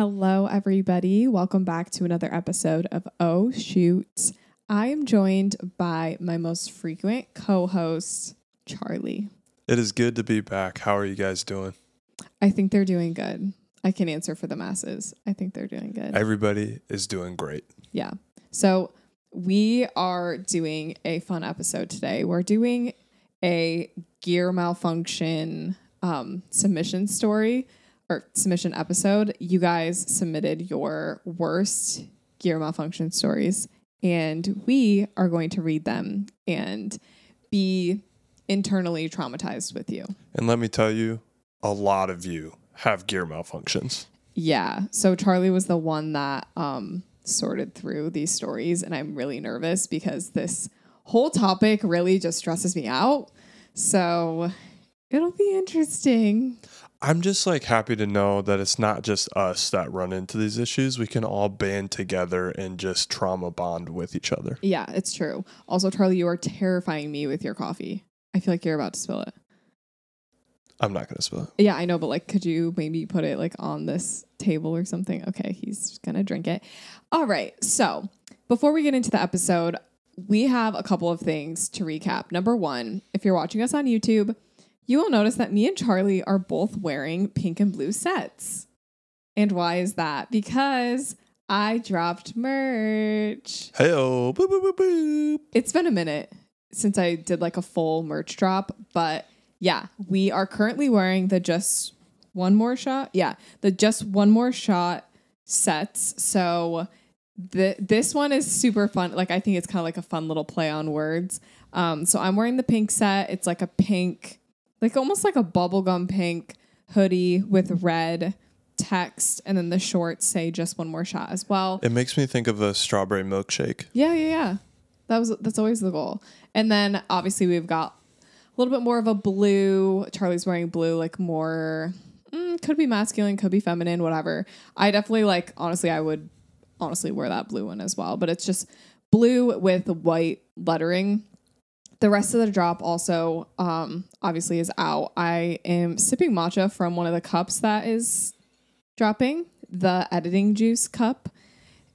Hello, everybody. Welcome back to another episode of Oh Shoot. I am joined by my most frequent co-host, Charlie. It is good to be back. How are you guys doing? I think they're doing good. I can answer for the masses. I think they're doing good. Everybody is doing great. Yeah. So we are doing a fun episode today. We're doing a gear malfunction submission story or submission episode. You guys submitted your worst gear malfunction stories, and we are going to read them and be internally traumatized with you. And let me tell you, a lot of you have gear malfunctions. Yeah. So Charlie was the one that sorted through these stories, and I'm really nervous because this whole topic really just stresses me out. So it'll be interesting. I'm just happy to know that it's not just us that run into these issues. We can all band together and just trauma bond with each other. Yeah, it's true. Also, Charlie, you are terrifying me with your coffee. I feel like you're about to spill it. I'm not going to spill it. Yeah, I know, but could you maybe put it on this table or something? Okay, he's going to drink it. All right. So before we get into the episode, we have a couple of things to recap. Number one, if you're watching us on YouTube, you will notice that me and Charlie are both wearing pink and blue sets. And why is that? Because I dropped merch. Hey-oh, boop, boop, boop, boop. It's been a minute since I did a full merch drop, but yeah, we are currently wearing the Just One More Shot. Yeah, the Just One More Shot sets. So this one is super fun. I think it's kind of a fun little play on words. So I'm wearing the pink set. It's a pink, almost like a bubblegum pink hoodie with red text. And then the shorts say Just One More Shot as well. It makes me think of a strawberry milkshake. Yeah. That's always the goal. And then obviously we've got a little bit more of a blue. Charlie's wearing blue, more, could be masculine, could be feminine, whatever. I definitely honestly, I would honestly wear that blue one as well, but it's just blue with white lettering. The rest of the drop also, obviously is out. I am sipping matcha from one of the cups that is dropping, the editing juice cup.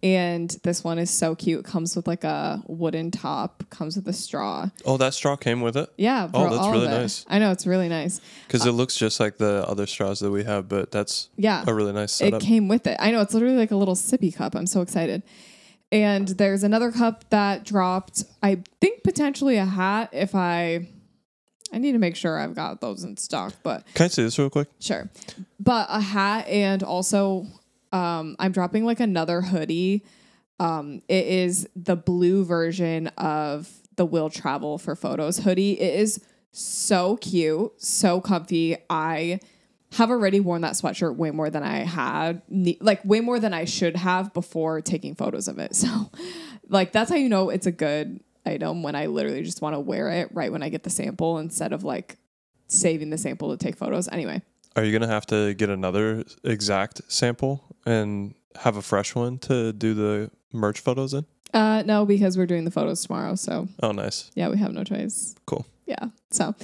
And this one is so cute. It comes with a wooden top, comes with a straw. Oh, that straw came with it? Yeah. Oh, that's really nice. I know, it's really nice. Because it looks just like the other straws that we have, but that's a really nice setup. It came with it. I know, it's literally a little sippy cup. I'm so excited. And there's another cup that dropped. I think potentially a hat if I need to make sure I've got those in stock. But can I say this real quick? Sure. But a hat, and also I'm dropping another hoodie. It is the blue version of the Will Travel for Photos hoodie. It is so cute, so comfy. I have already worn that sweatshirt way more than I had, way more than I should have before taking photos of it. So that's how you know it's a good item, when I literally just want to wear it right when I get the sample instead of saving the sample to take photos. Anyway. Are you going to have to get another exact sample and have a fresh one to do the merch photos in? No, because we're doing the photos tomorrow. So. Oh, nice. Yeah, we have no choice. Cool. Yeah. So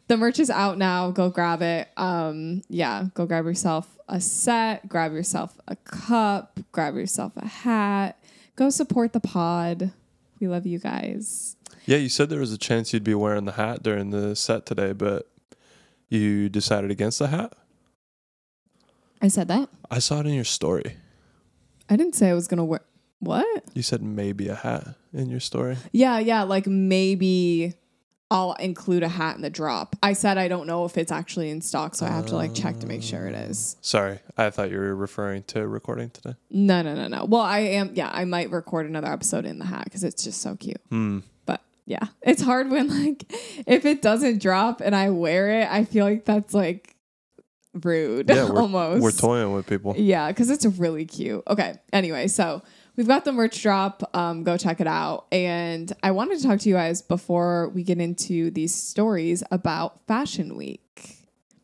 the merch is out now. Go grab it. Go grab yourself a set, grab yourself a cup, grab yourself a hat. Go support the pod. We love you guys. Yeah, you said there was a chance you'd be wearing the hat during the set today, but you decided against the hat? I said that? I saw it in your story. I didn't say I was going to wear... What? You said maybe a hat in your story. Yeah. Maybe I'll include a hat in the drop. I said I don't know if it's actually in stock, so I have to check to make sure it is. Sorry. I thought you were referring to recording today. No. Well, I am... Yeah, I might record another episode in the hat because it's just so cute. But yeah, it's hard when if it doesn't drop and I wear it, I feel like that's rude. Yeah, almost. We're toying with people. Yeah, because it's really cute. Okay. Anyway, so we've got the merch drop. Go check it out. And I wanted to talk to you guys before we get into these stories about Fashion Week,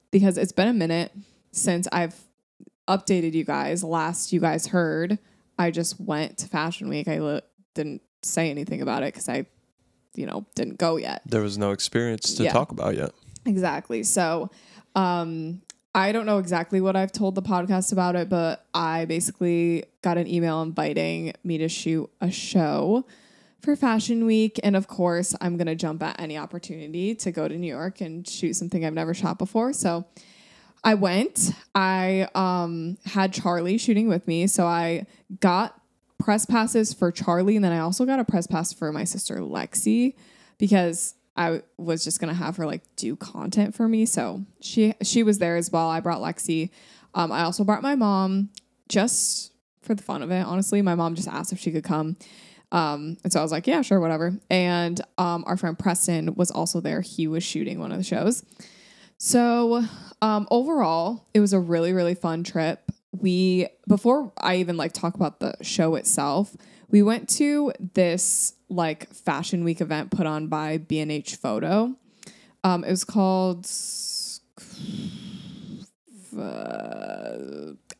because it's been a minute since I've updated you guys. Last you guys heard, I just went to Fashion Week. I didn't say anything about it because I, didn't go yet. There was no experience to talk about yet. Exactly. So, I don't know exactly what I've told the podcast about it, but I basically got an email inviting me to shoot a show for Fashion Week. And of course, I'm going to jump at any opportunity to go to New York and shoot something I've never shot before. So I went. I had Charlie shooting with me. So I got press passes for Charlie. And then I also got a press pass for my sister Lexi because I was just going to have her like do content for me. So she was there as well. I brought Lexi. I also brought my mom just for the fun of it. Honestly, my mom just asked if she could come. And so I was like, yeah, sure, whatever. And our friend Preston was also there. He was shooting one of the shows. So overall, it was a really, really fun trip. Before I even like talk about the show itself, we went to this like Fashion Week event put on by B&H Photo. It was called,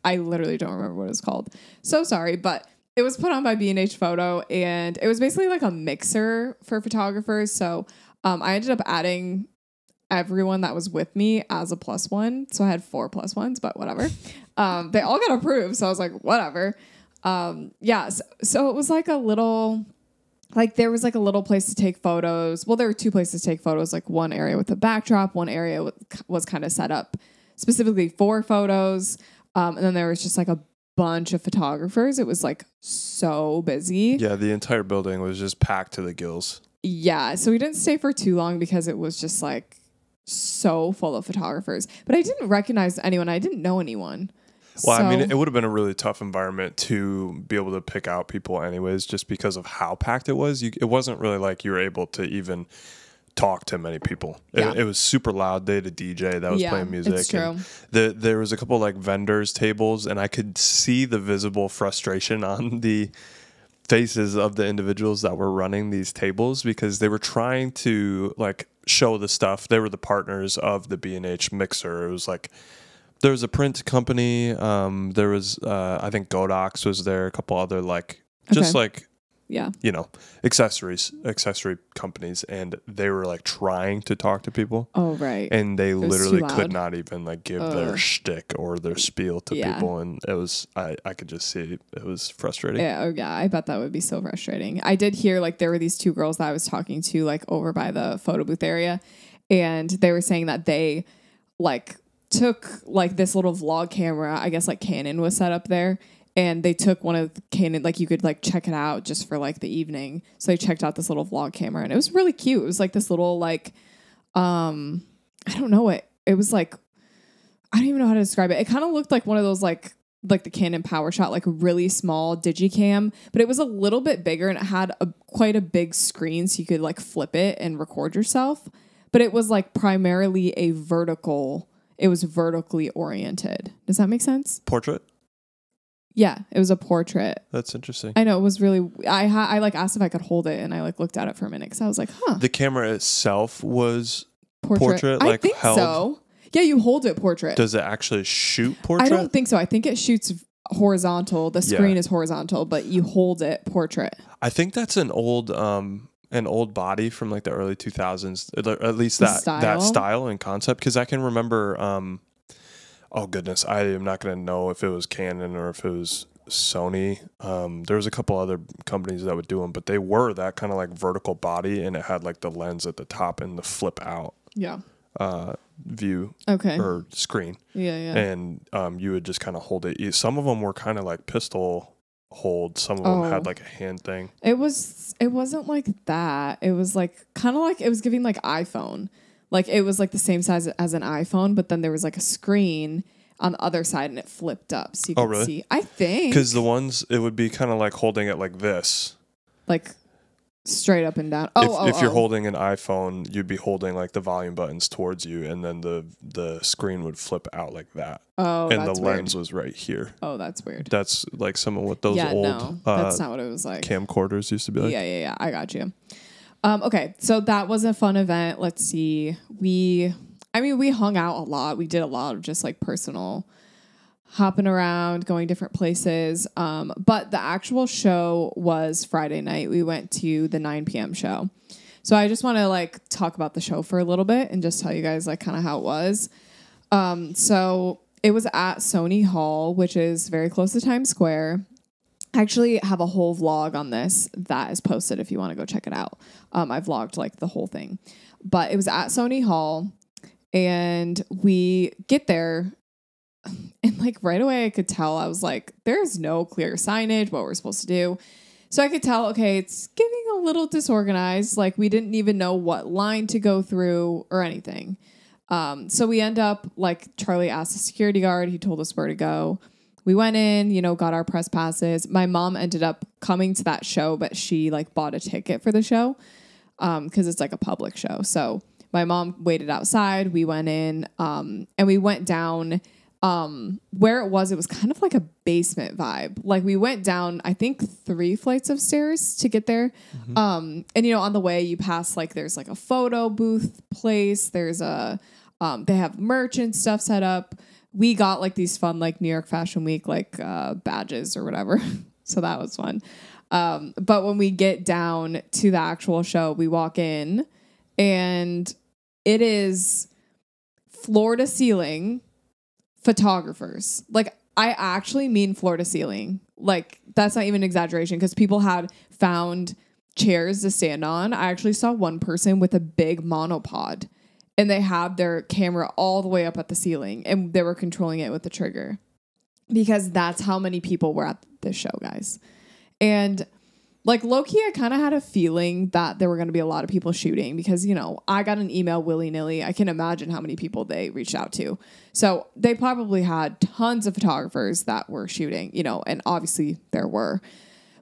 I literally don't remember what it was called. So sorry, but it was put on by B&H Photo, and it was basically like a mixer for photographers. So I ended up adding everyone that was with me as a +1. So I had 4 +1s, but whatever. They all got approved. So I was like, whatever. So it was like a little, like there was like a little place to take photos. Well, there were 2 places to take photos, like one area with a backdrop, one area was kind of set up specifically for photos. And then there was just like a bunch of photographers. It was like so busy. Yeah, the entire building was just packed to the gills. Yeah, so we didn't stay for too long because it was just like so full of photographers. But I didn't recognize anyone. I didn't know anyone. Well, I mean, it would have been a really tough environment to be able to pick out people anyways, just because of how packed it was. It wasn't really like you were able to even talk to many people. Yeah. It was super loud. They had a DJ that was playing music. It's true. There was a couple like vendors tables, and I could see the visible frustration on the faces of the individuals that were running these tables because they were trying to like show the stuff. They were the partners of the B&H mixer. It was like there was a print company. There was I think Godox was there. A couple other like just like accessory companies, and they were like trying to talk to people. Oh right. And they literally could not even like give their shtick or their spiel to people, and it was I could just see it was frustrating. Yeah, I bet that would be so frustrating. I did hear like there were these 2 girls that I was talking to like over by the photo booth area, and they were saying that they like took like this little vlog camera. I guess like Canon was set up there. And they took one of the Canon, like you could like check it out just for like the evening. So they checked out this little vlog camera, and it was really cute. It was like this little like, I don't know it. It was like, I don't even know how to describe it. It kind of looked like one of those like the Canon PowerShot, like really small digicam, but it was a little bit bigger and it had quite a big screen, so you could like flip it and record yourself. But it was like primarily it was vertically oriented. Does that make sense? Portrait? Yeah, it was a portrait. That's interesting. I know, it was really... I like asked if I could hold it, and I like looked at it for a minute because I was like, huh. The camera itself was portrait I like think held? so. Yeah, you hold it portrait. Does it actually shoot portrait? I don't think so. I think it shoots horizontal. The screen is horizontal, but you hold it portrait. I think that's an old body from like the early 2000s, at least that style and concept, because I can remember... oh goodness, I am not going to know if it was Canon or if it was Sony. There was a couple other companies that would do them, but they were that kind of like vertical body, and it had like the lens at the top and the flip out view or screen. And you would just kind of hold it. Some of them were kind of like pistol hold. Some of them had like a hand thing. It wasn't like that. It was like kind of like it was giving like iPhone. Like it was like the same size as an iPhone, but then there was like a screen on the other side and it flipped up so you could see. I think because the ones it would be kind of like holding it like this, like straight up and down. If you're holding an iPhone, you'd be holding like the volume buttons towards you, and then the screen would flip out like that. Oh, and that's the lens was right here. Oh, that's weird. That's like some of what those old no, that's not what it was like. Camcorders used to be like. Yeah. I got you. Okay, so that was a fun event. Let's see. We hung out a lot. We did a lot of just like personal hopping around, going different places. But the actual show was Friday night. We went to the 9 p.m. show. So I just want to like talk about the show for a little bit and just tell you guys like kind of how it was. So it was at Sony Hall, which is very close to Times Square. I actually have a whole vlog on this that is posted if you want to go check it out. I vlogged like the whole thing, but it was at Sony Hall, and we get there, and like right away I could tell, I was like, there's no clear signage what we're supposed to do. So I could tell, okay, it's getting a little disorganized. Like we didn't even know what line to go through or anything. So we end up, like, Charlie asked the security guard. He told us where to go. We went in, you know, got our press passes. My mom ended up coming to that show, but she like bought a ticket for the show because it's like a public show. So my mom waited outside. We went in and we went down where it was kind of like a basement vibe. Like we went down, I think 3 flights of stairs to get there. And, you know, on the way you pass, like, there's like a photo booth place. There's they have merch and stuff set up. We got like these fun, like New York Fashion Week, like badges or whatever. So that was fun. But when we get down to the actual show, we walk in and it is floor to ceiling photographers. Like, I actually mean floor to ceiling. Like, that's not even an exaggeration because people had found chairs to stand on. I actually saw one person with a big monopod and they had their camera all the way up at the ceiling and they were controlling it with the trigger because that's how many people were at this show, guys. And like low-key, I kind of had a feeling that there were going to be a lot of people shooting because, you know, I got an email willy-nilly. I can imagine how many people they reached out to. So they probably had tons of photographers that were shooting, you know, and obviously there were.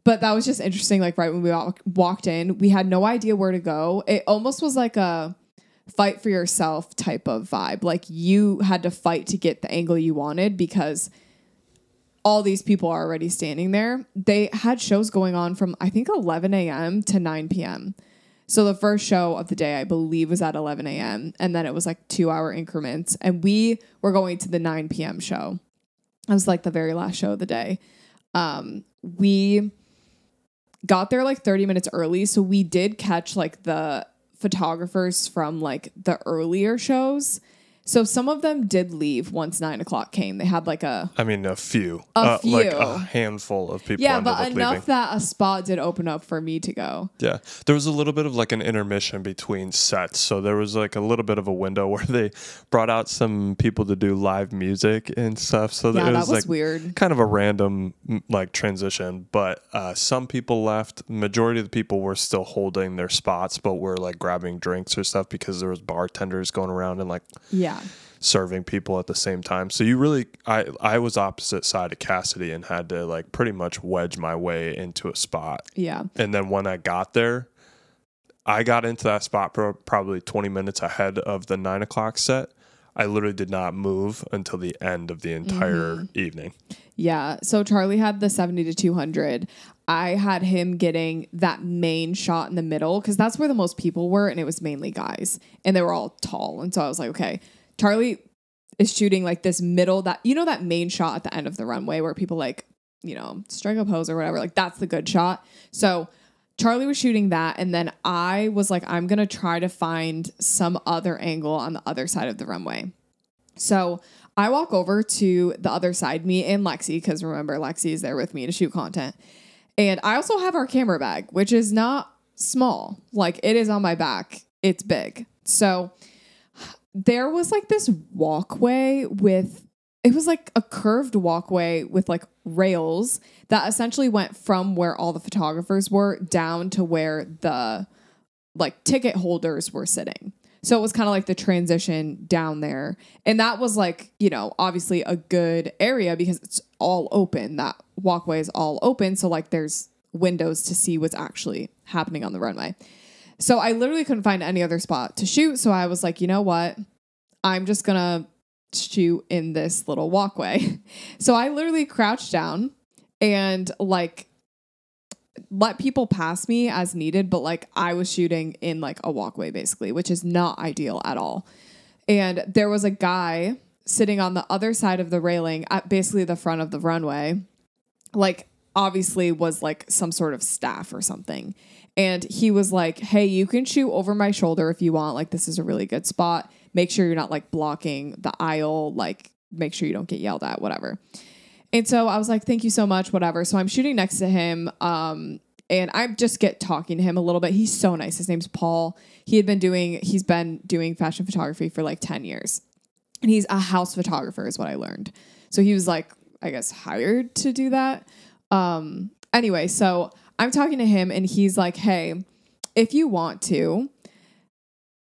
But that was just interesting. Like right when we walked in, we had no idea where to go. It almost was like a fight for yourself type of vibe. Like you had to fight to get the angle you wanted because all these people are already standing there. They had shows going on from, I think, 11 a.m. to 9 p.m. So the first show of the day, I believe, was at 11 a.m. And then it was like 2-hour increments. And we were going to the 9 p.m. show. It was like the very last show of the day. We got there like 30 minutes early. So we did catch like the photographers from like the earlier shows. So some of them did leave once 9 o'clock came. They had like a few. Few. Like a handful of people. Yeah, but enough that a spot did open up for me to go. Yeah. There was a little bit of like an intermission between sets. So there was like a little bit of a window where they brought out some people to do live music and stuff. So yeah, that was like weird. Kind of a random like transition. But some people left. Majority of the people were still holding their spots, but were like grabbing drinks or stuff because there was bartenders going around and like serving people at the same time. So you really, I was opposite side of Cassidy and had to like pretty much wedge my way into a spot. Yeah. And then when I got there, I got into that spot probably 20 minutes ahead of the 9 o'clock set. I literally did not move until the end of the entire evening. Yeah. So Charlie had the 70 to 200. I had him getting that main shot in the middle because that's where the most people were. And it was mainly guys and they were all tall. And so I was like, okay, Charlie is shooting like this middle that, you know, that main shot at the end of the runway where people like, you know, strike a pose or whatever. Like that's the good shot. So Charlie was shooting that. And then I was like, I'm going to try to find some other angle on the other side of the runway. So I walk over to the other side, me and Lexi, because remember, Lexi is there with me to shoot content. And I also have our camera bag, which is not small. Like it is on my back. It's big. So there was like this walkway it was like a curved walkway with like rails that essentially went from where all the photographers were down to where the like ticket holders were sitting. So it was kind of like the transition down there. And that was like, you know, obviously a good area because it's all open. That walkway is all open. So like there's windows to see what's actually happening on the runway. So I literally couldn't find any other spot to shoot. So I was like, you know what? I'm just going to shoot in this little walkway. So I literally crouched down and like let people pass me as needed. But like I was shooting in like a walkway basically, which is not ideal at all. And there was a guy sitting on the other side of the railing at basically the front of the runway, like obviously was like some sort of staff or something. And he was like, hey, you can shoot over my shoulder if you want. Like, this is a really good spot. make sure you're not like blocking the aisle, like make sure you don't get yelled at, whatever. And so I was like, thank you so much, whatever. So I'm shooting next to him. And I just get talking to him a little bit. He's so nice. His name's Paul. He's been doing fashion photography for like 10 years. And he's a house photographer is what I learned. So he was like, I guess, hired to do that. Anyway, so I'm talking to him and he's like, hey, if you want to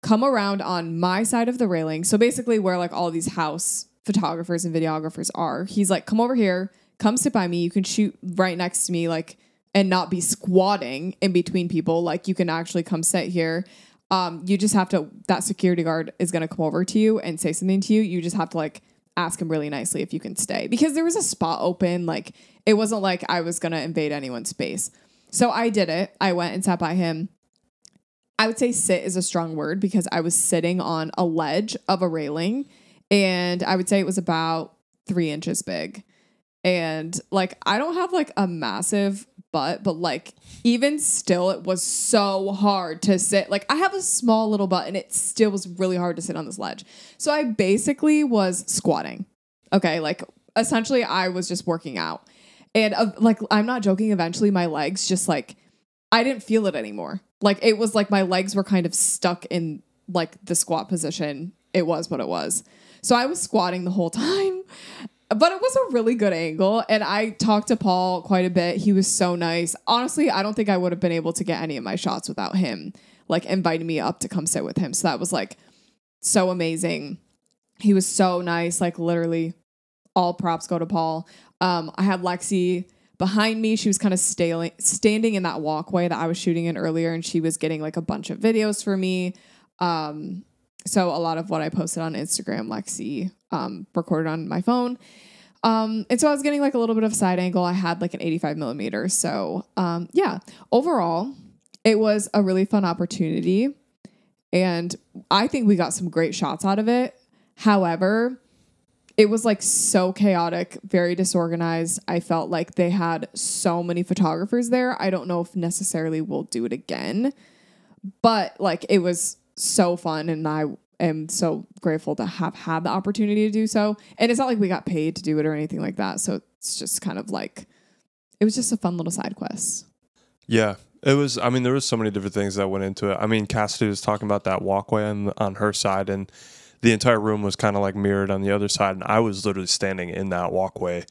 come around on my side of the railing. So basically where like all these house photographers and videographers are, he's like, come over here, come sit by me. You can shoot right next to me, like, and not be squatting in between people. Like you can actually come sit here. You just have to, that security guard is going to come over to you and say something to you. You just have to like ask him really nicely if you can stay, because there was a spot open. Like it wasn't like I was going to invade anyone's space. So I did it. I went and sat by him. I would say sit is a strong word because I was sitting on a ledge of a railing and I would say it was about 3 inches big. And like, I don't have like a massive butt, but like even still, it was so hard to sit. Like I have a small little butt and it still was really hard to sit on this ledge. So I basically was squatting. Okay. Like essentially I was just working out and like, I'm not joking. Eventually my legs just like, I didn't feel it anymore. Like it was like my legs were kind of stuck in like the squat position. It was what it was. So I was squatting the whole time. But it was a really good angle. And I talked to Paul quite a bit. He was so nice. Honestly, I don't think I would have been able to get any of my shots without him, like inviting me up to come sit with him. So that was like so amazing. He was so nice. Like literally all props go to Paul. I had Lexi behind me. She was kind of standing in that walkway that I was shooting in earlier. And she was getting like a bunch of videos for me. So a lot of what I posted on Instagram, Lexi recorded on my phone. And so I was getting like a little bit of side angle. I had like an 85 millimeter. So yeah, overall, it was a really fun opportunity. And I think we got some great shots out of it. However, it was like so chaotic, very disorganized. I felt like they had so many photographers there. I don't know if necessarily we'll do it again, but like it was so fun and I am so grateful to have had the opportunity to do so. And it's not like we got paid to do it or anything like that. So it's just kind of like, it was just a fun little side quest. Yeah, it was. I mean, there was so many different things that went into it. I mean, Cassidy was talking about that walkway on her side and the entire room was kind of like mirrored on the other side. And I was literally standing in that walkway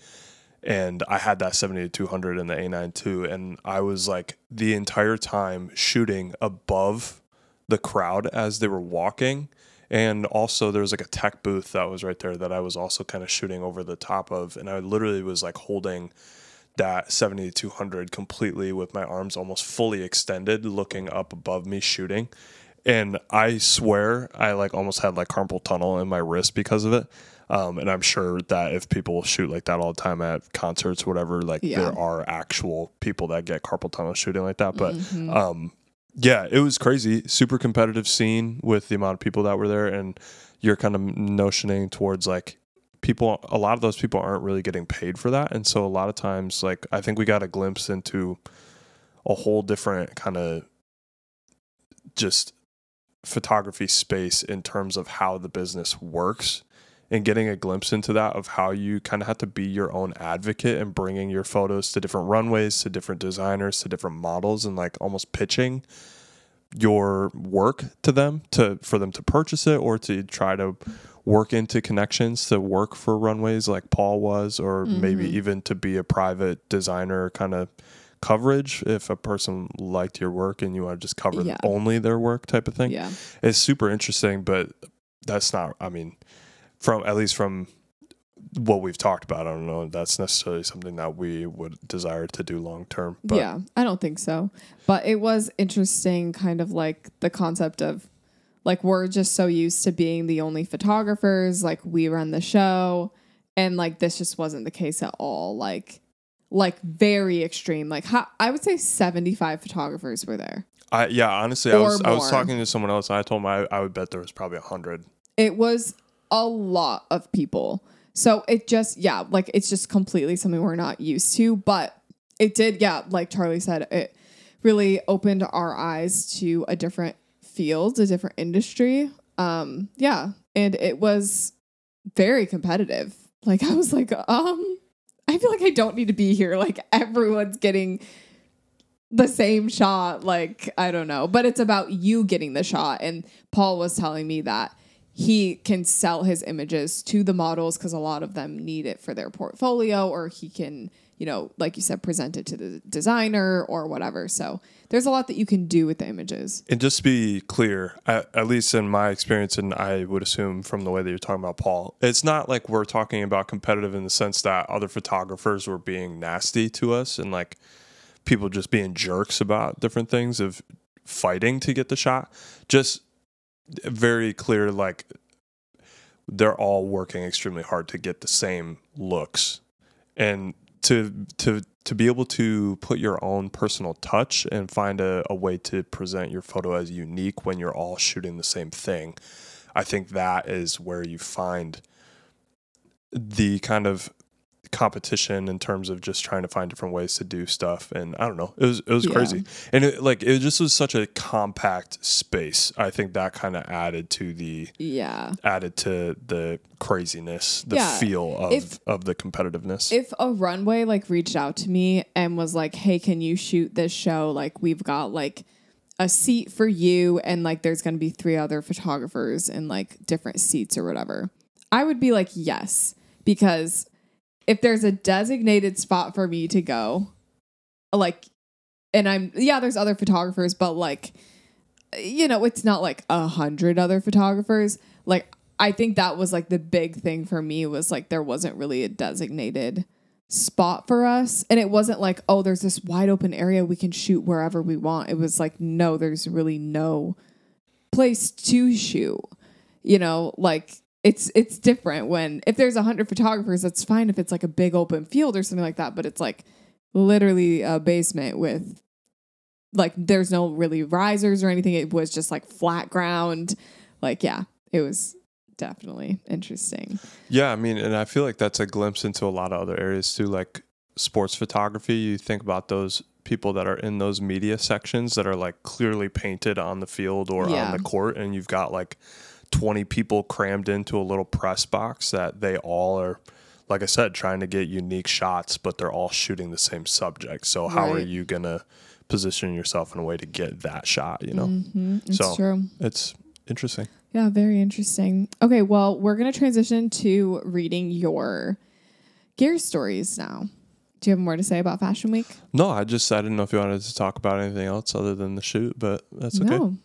and I had that 70-200 and the A9 II. And I was like the entire time shooting above the crowd as they were walking. And also there was like a tech booth that was right there that I was also kind of shooting over the top of. And I literally was like holding that 70-200 completely with my arms almost fully extended, looking up above me shooting. And I swear I like almost had like carpal tunnel in my wrist because of it. And I'm sure that if people shoot like that all the time at concerts, whatever, like there are actual people that get carpal tunnel shooting like that. But yeah, it was crazy. Super competitive scene with the amount of people that were there. And you're kind of notioning towards like people, a lot of those people aren't really getting paid for that. And so a lot of times, like, I think we got a glimpse into a whole different kind of just photography space in terms of how the business works, and getting a glimpse into that of how you kind of have to be your own advocate and bringing your photos to different runways, to different designers, to different models, and like almost pitching your work to them for them to purchase it, or to try to work into connections to work for runways like Paul was, or maybe even to be a private designer kind of coverage if a person liked your work and you want to just cover only their work type of thing. It's super interesting, but that's not, I mean, at least from what we've talked about, I don't know if that's necessarily something that we would desire to do long term. But yeah, I don't think so. But it was interesting, kind of like the concept of like, we're just so used to being the only photographers, like we run the show, and like this just wasn't the case at all. Like very extreme. Like I would say 75 photographers were there. Honestly, I was talking to someone else and I told them I would bet there was probably 100. It was a lot of people. So it just, like it's just completely something we're not used to. But it did, like Charlie said, it really opened our eyes to a different field, a different industry. And it was very competitive. Like, I was like, I feel like I don't need to be here. Like, everyone's getting the same shot. Like, I don't know. But it's about you getting the shot. And Paul was telling me that he can sell his images to the models because a lot of them need it for their portfolio, or he can, you know, like you said, present it to the designer or whatever. So there's a lot that you can do with the images. And just to be clear, at least in my experience, and I would assume from the way that you're talking about Paul, it's not like we're talking about competitive in the sense that other photographers were being nasty to us and like people just being jerks about different things of fighting to get the shot. Just very clear, like they're all working extremely hard to get the same looks, and to be able to put your own personal touch and find a way to present your photo as unique when you're all shooting the same thing. I think that is where you find the kind of competition in terms of just trying to find different ways to do stuff. And I don't know, it was crazy. And it just was such a compact space. I think that kind of added to the craziness, the feel of the competitiveness. If a runway like reached out to me and was like, hey, can you shoot this show? Like, we've got like a seat for you, and like there's going to be 3 other photographers in like different seats or whatever, I would be like, yes, because if there's a designated spot for me to go, like, and there's other photographers, but like, you know, it's not like 100 other photographers. Like, I think that was like the big thing for me was like, there wasn't really a designated spot for us. And it wasn't like, oh, there's this wide open area we can shoot wherever we want. It was like, no, there's really no place to shoot, you know, like, it's different when if there's 100 photographers, that's fine if it's like a big open field or something like that. But it's like literally a basement with like, there's no really risers or anything. It was just like flat ground. Like, yeah, it was definitely interesting. Yeah. I mean, and I feel like that's a glimpse into a lot of other areas too, like sports photography. You think about those people that are in those media sections that are like clearly painted on the field or on the court. And you've got like 20 people crammed into a little press box that they all are, like I said, trying to get unique shots, but they're all shooting the same subject. So how are you going to position yourself in a way to get that shot, you know? Mm-hmm. It's true. It's interesting. Yeah, very interesting. Okay, well, we're going to transition to reading your gear stories now. Do you have more to say about Fashion Week? No, I didn't know if you wanted to talk about anything else other than the shoot, but that's okay. No.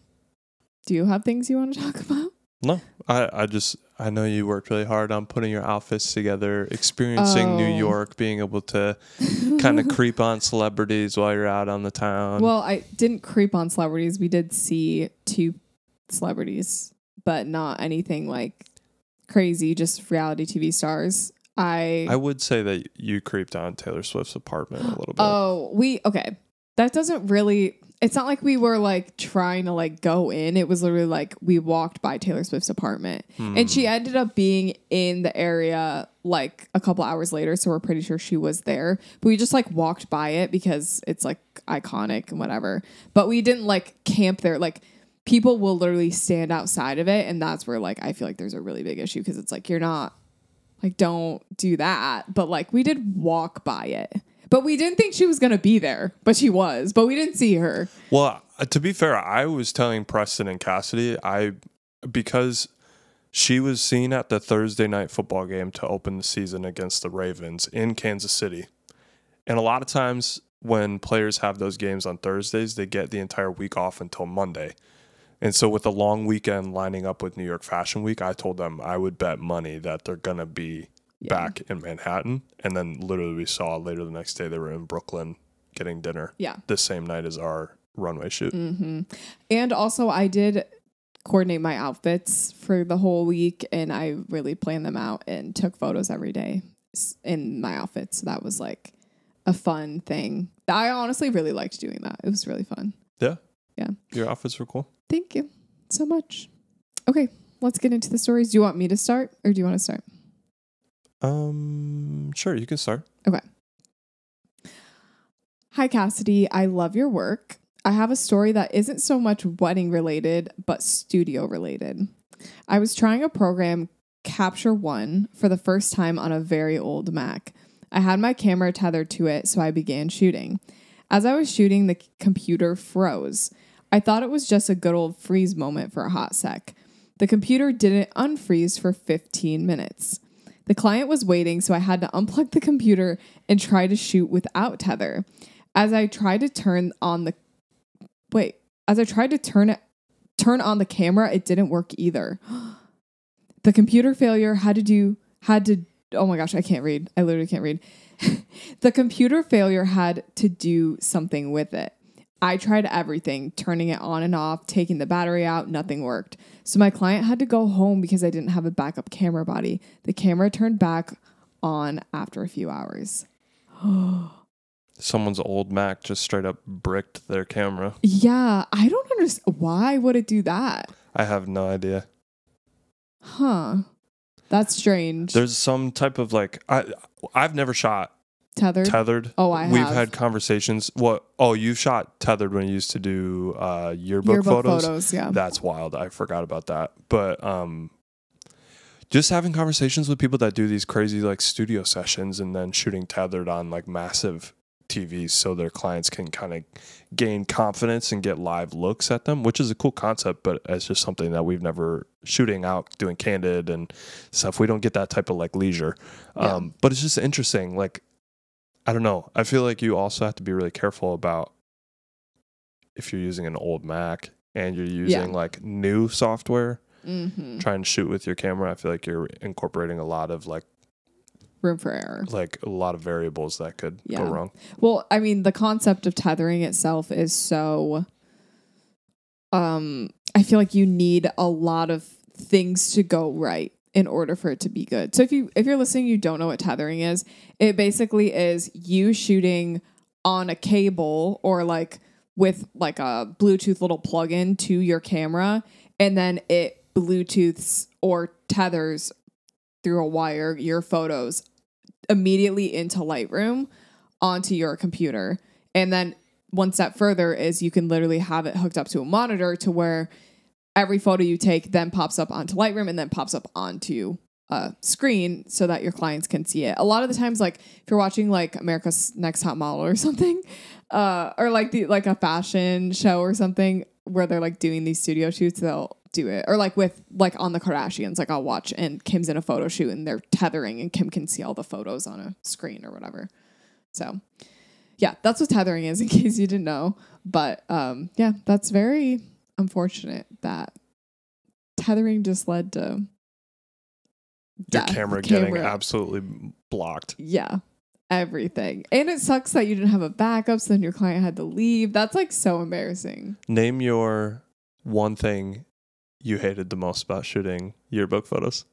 Do you have things you want to talk about? No, I know you worked really hard on putting your outfits together, experiencing New York, being able to kind of creep on celebrities while you're out on the town. Well, I didn't creep on celebrities. We did see 2 celebrities, but not anything like crazy, just reality TV stars. I would say that you creeped on Taylor Swift's apartment a little bit. Okay. That doesn't really... It's not like we were like trying to like go in. It was literally like we walked by Taylor Swift's apartment and she ended up being in the area like a couple hours later. So we're pretty sure she was there, but we just like walked by it because it's like iconic and whatever, but we didn't like camp there. Like people will literally stand outside of it. And that's where like, I feel like there's a really big issue. Cause it's like, you're not like, don't do that. But like we did walk by it. But we didn't think she was going to be there, but she was. But we didn't see her. Well, to be fair, I was telling Preston and Cassidy, because she was seen at the Thursday night football game to open the season against the Ravens in Kansas City. And a lot of times when players have those games on Thursdays, they get the entire week off until Monday. And so with a long weekend lining up with New York Fashion Week, I told them I would bet money that they're going to be back in Manhattan. And then literally we saw later the next day they were in Brooklyn getting dinner the same night as our runway shoot. Mm-hmm. And also I did coordinate my outfits for the whole week, and I really planned them out and took photos every day in my outfits. So that was like a fun thing. I honestly really liked doing that. It was really fun. Yeah. Yeah. Your outfits were cool. Thank you so much. Okay, let's get into the stories. Do you want me to start or do you want to start? Sure, you can start. Okay. Hi, Cassidy. I love your work. I have a story that isn't so much wedding related, but studio related. I was trying a program, Capture One, for the first time on a very old Mac. I had my camera tethered to it, so I began shooting. As I was shooting, the computer froze. I thought it was just a good old freeze moment for a hot sec. The computer didn't unfreeze for 15 minutes. The client was waiting, so I had to unplug the computer and try to shoot without tether. As I tried to turn on the camera, it didn't work either. The computer failure oh my gosh, I can't read. I literally can't read. The computer failure had to do something with it. I tried everything, turning it on and off, taking the battery out, nothing worked. So my client had to go home because I didn't have a backup camera body. The camera turned back on after a few hours. Someone's old Mac just straight up bricked their camera. Yeah, I don't understand. Why would it do that? I have no idea. Huh. That's strange. There's some type of like, I've never shot tethered. Oh, I have. We've had conversations. You've shot tethered when you used to do yearbook photos. Yeah. That's wild. I forgot about that. But just having conversations with people that do these crazy like studio sessions and then shooting tethered on like massive TVs so their clients can kind of gain confidence and get live looks at them, which is a cool concept, but it's just something that we've never shooting out, doing candid and stuff. We don't get that type of like leisure. Yeah. But it's just interesting. Like, I don't know. I feel like you also have to be really careful about if you're using an old Mac and you're using like new software, trying to shoot with your camera. I feel like you're incorporating a lot of like room for error, like a lot of variables that could go wrong. Well, I mean, the concept of tethering itself is so, I feel like you need a lot of things to go right in order for it to be good. So if you're listening, you don't know what tethering is, it basically is you shooting on a cable or like with like a Bluetooth little plug-in to your camera, and then it Bluetooths or tethers through a wire your photos immediately into Lightroom onto your computer. And then one step further is you can literally have it hooked up to a monitor to where every photo you take then pops up onto Lightroom and then pops up onto a screen so that your clients can see it. A lot of the times, like if you're watching like America's Next Top Model or something, or like a fashion show or something where they're like doing these studio shoots, they'll do it. Or like with like on the Kardashians, like I'll watch and Kim's in a photo shoot and they're tethering and Kim can see all the photos on a screen or whatever. So yeah, that's what tethering is in case you didn't know. But yeah, that's very unfortunate that tethering just led to your camera getting absolutely blocked. Yeah, everything. And it sucks that you didn't have a backup, so then your client had to leave. That's like so embarrassing. Name your one thing you hated the most about shooting yearbook photos.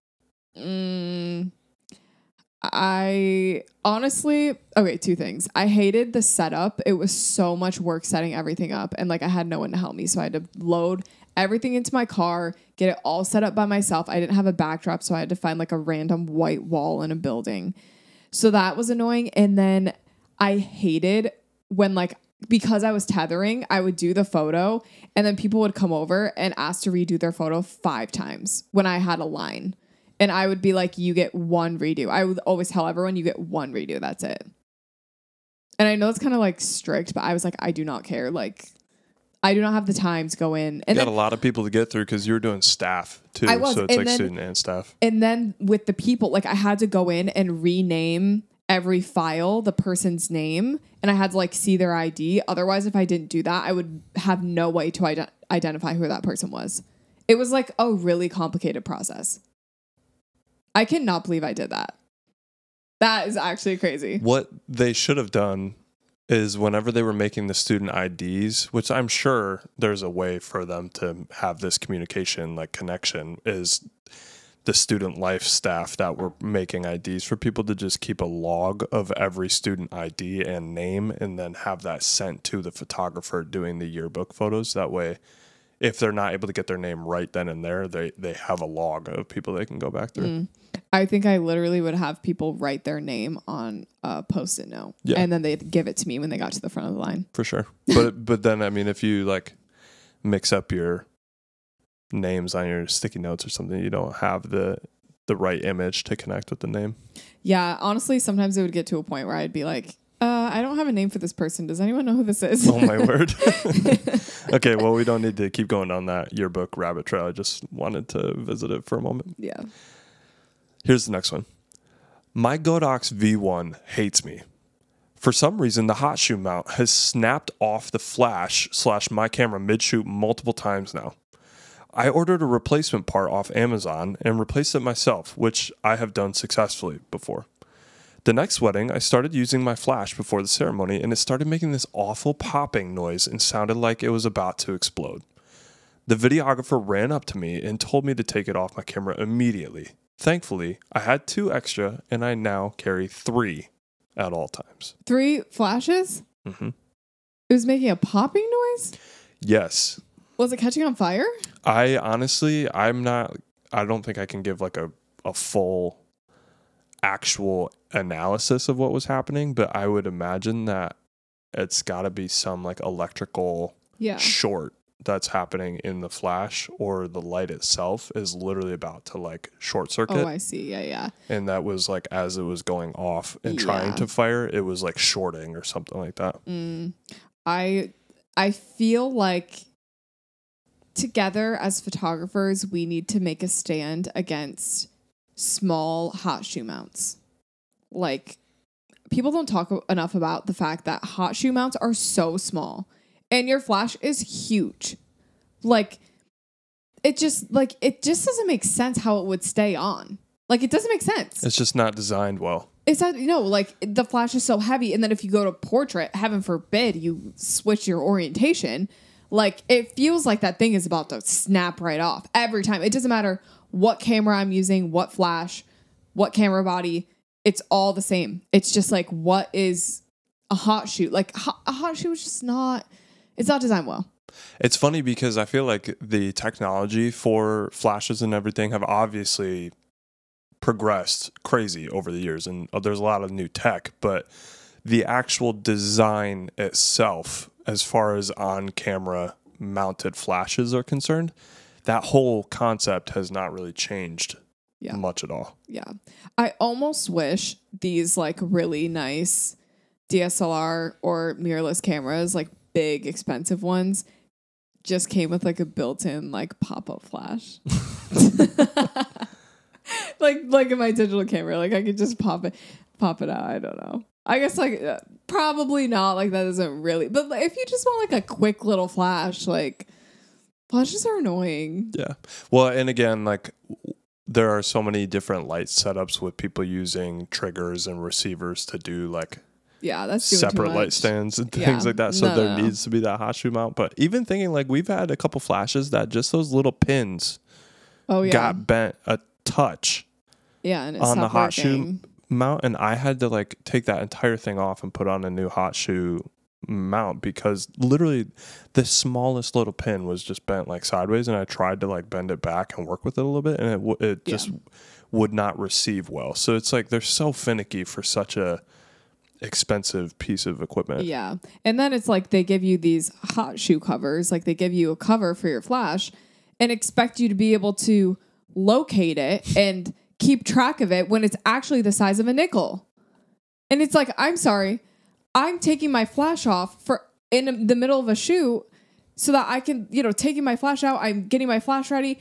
I honestly, okay, two things. I hated the setup. It was so much work setting everything up, and like I had no one to help me, so I had to load everything into my car, get it all set up by myself. I didn't have a backdrop, so I had to find like a random white wall in a building. So that was annoying. And then I hated when like, because I was tethering, I would do the photo and then people would come over and ask to redo their photo 5 times when I had a line. And I would be like, you get one redo. I would always tell everyone you get one redo. That's it. And I know it's kind of like strict, but I was like, I do not care. Like, I do not have the time to go in. And you got a lot of people to get through because you were doing staff too. I was. So it's like student and staff. And then with the people, like I had to go in and rename every file, the person's name, and I had to like see their ID. Otherwise, if I didn't do that, I would have no way to identify who that person was. It was like a really complicated process. I cannot believe I did that. That is actually crazy. What they should have done is whenever they were making the student IDs, which I'm sure there's a way for them to have this communication, like connection, is the student life staff that were making IDs for people to just keep a log of every student ID and name and then have that sent to the photographer doing the yearbook photos. That way, if they're not able to get their name right then and there, they have a log of people they can go back through. I think I literally would have people write their name on a Post-it note, and then they'd give it to me when they got to the front of the line. For sure. But then, I mean, if you like mix up your names on your sticky notes or something, you don't have the right image to connect with the name. Yeah, honestly, sometimes it would get to a point where I'd be like, I don't have a name for this person. Does anyone know who this is? Oh, my word. Okay, well, we don't need to keep going on that yearbook rabbit trail. I just wanted to visit it for a moment. Yeah. Here's the next one. My Godox V1 hates me. For some reason, the hot shoe mount has snapped off the flash / my camera mid-shoot multiple times now. I ordered a replacement part off Amazon and replaced it myself, which I have done successfully before. The next wedding, I started using my flash before the ceremony, and it started making this awful popping noise and sounded like it was about to explode. The videographer ran up to me and told me to take it off my camera immediately. Thankfully, I had 2 extra, and I now carry 3 at all times. 3 flashes? Mm-hmm. It was making a popping noise? Yes. Was it catching on fire? I don't think I can give like a full actual analysis of what was happening, but I would imagine that it's got to be some like electrical short that's happening in the flash, or the light itself is literally about to like short circuit. Oh, I see. Yeah. And that was like as it was going off and trying to fire, it was like shorting or something like that. I feel like together as photographers, we need to make a stand against small hot shoe mounts. Like, people don't talk enough about the fact that hot shoe mounts are so small and your flash is huge. Like, it just doesn't make sense how it would stay on. Like, it doesn't make sense. It's just not designed well. It's not, like the flash is so heavy. And then if you go to portrait, heaven forbid you switch your orientation. Like, it feels like that thing is about to snap right off every time. It doesn't matter what camera I'm using, what flash, what camera body. It's all the same. It's just like, what is a hot shoe? Like, a hot shoe is just it's not designed well. It's funny because I feel like the technology for flashes and everything have obviously progressed crazy over the years. And there's a lot of new tech, but the actual design itself, as far as on-camera mounted flashes are concerned, that whole concept has not really changed much at all. Yeah. I almost wish these like really nice DSLR or mirrorless cameras, like big expensive ones, just came with like a built-in like pop-up flash. like in my digital camera, like I could just pop it out. I don't know. I guess like probably not, like that isn't really, but if you just want like a quick little flash, like flashes are annoying. Yeah. Well, and again, like there are so many different light setups with people using triggers and receivers to do like that's separate light stands and things like that. So there needs to be that hot shoe mount. But even thinking like we've had a couple flashes that just those little pins got bent a touch and on the hot shoe mount, and I had to like take that entire thing off and put on a new hot shoe mount because literally the smallest little pin was just bent like sideways, and I tried to like bend it back and work with it a little bit, and it just would not receive well. So it's like they're so finicky for such a expensive piece of equipment. Yeah. And then it's like they give you these hot shoe covers, like they give you a cover for your flash and expect you to be able to locate it and keep track of it when it's actually the size of a nickel. And it's like, I'm sorry, I'm taking my flash off for in the middle of a shoot so that I can, taking my flash out, I'm getting my flash ready.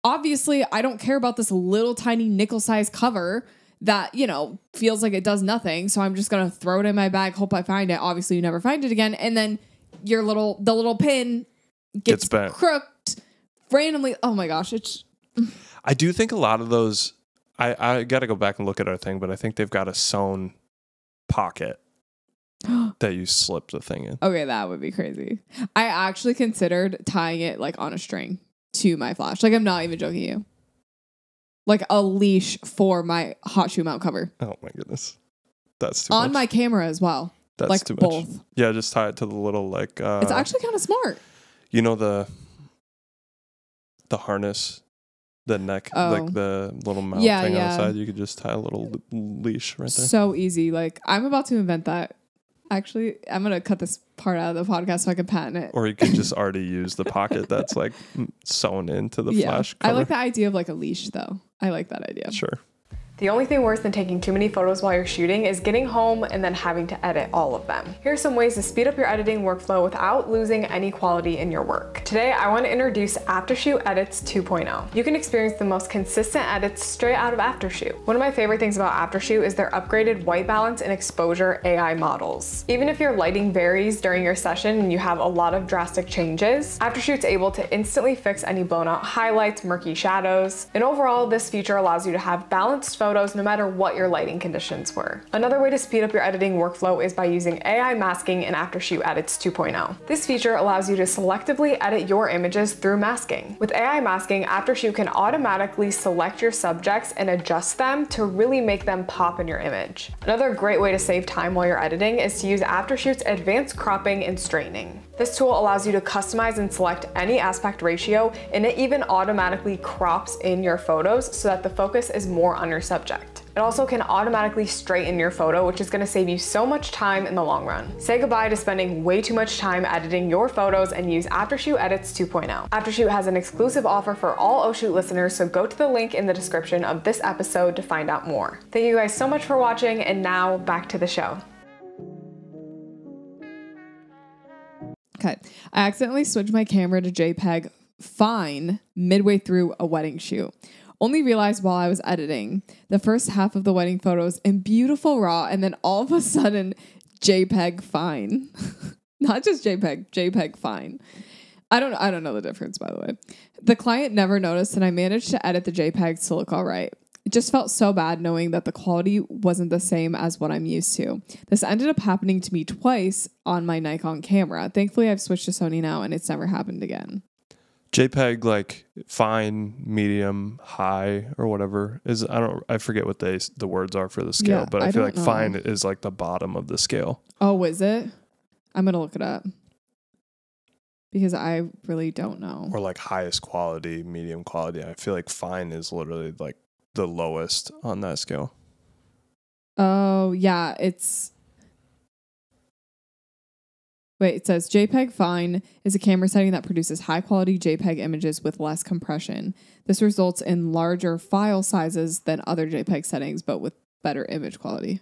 Obviously, I don't care about this little tiny nickel size cover that, feels like it does nothing. So I'm just going to throw it in my bag, hope I find it. Obviously, you never find it again. And then the little pin gets crooked randomly. Oh my gosh. I do think a lot of those, I got to go back and look at our thing, but I think they've got a sewn pocket that you slip the thing in. Okay, that would be crazy. I actually considered tying it like on a string to my flash. Like, I'm not even joking you. Like a leash for my hot shoe mount cover. Oh my goodness. That's too much. On my camera as well. That's like too much. Both. Yeah, just tie it to the little like it's actually kind of smart. You know the harness, the neck, like the little mount thing on the side. You could just tie a little leash right there. So easy. Like I'm about to invent that Actually, I'm going to cut this part out of the podcast so I can patent it. Or you could just already use the pocket that's like sewn into the flash cover. I like the idea of like a leash though. I like that idea. Sure. The only thing worse than taking too many photos while you're shooting is getting home and then having to edit all of them. Here are some ways to speed up your editing workflow without losing any quality in your work. Today, I want to introduce Aftershoot Edits 2.0. You can experience the most consistent edits straight out of Aftershoot. One of my favorite things about Aftershoot is their upgraded white balance and exposure AI models. Even if your lighting varies during your session and you have a lot of drastic changes, Aftershoot's able to instantly fix any blown out highlights, murky shadows, and overall, this feature allows you to have balanced photos no matter what your lighting conditions were. Another way to speed up your editing workflow is by using AI masking in Aftershoot Edits 2.0. This feature allows you to selectively edit your images through masking. With AI masking, Aftershoot can automatically select your subjects and adjust them to really make them pop in your image. Another great way to save time while you're editing is to use Aftershoot's advanced cropping and straightening. This tool allows you to customize and select any aspect ratio, and it even automatically crops in your photos so that the focus is more on your subject. It also can automatically straighten your photo, which is going to save you so much time in the long run. Say goodbye to spending way too much time editing your photos and use Aftershoot Edits 2.0. Aftershoot has an exclusive offer for all Oh Shoot listeners, so go to the link in the description of this episode to find out more. Thank you guys so much for watching, and now back to the show. Okay. I accidentally switched my camera to JPEG fine midway through a wedding shoot. Only realized while I was editing the first half of the wedding photos in beautiful RAW, and then all of a sudden JPEG fine. Not just JPEG, JPEG fine. I don't know the difference, by the way. The client never noticed, and I managed to edit the JPEGs to look all right. It just felt so bad knowing that the quality wasn't the same as what I'm used to. This ended up happening to me twice on my Nikon camera. Thankfully, I've switched to Sony now, and it's never happened again. JPEG, like fine, medium, high, or whatever is, I forget what the words are for the scale, but I feel like fine is like the bottom of the scale. Oh, is it? I'm gonna look it up because I really don't know. Or like highest quality, medium quality. I feel like fine is literally like the lowest on that scale. Oh, yeah, it says JPEG fine is a camera setting that produces high quality JPEG images with less compression. This results in larger file sizes than other JPEG settings, but with better image quality.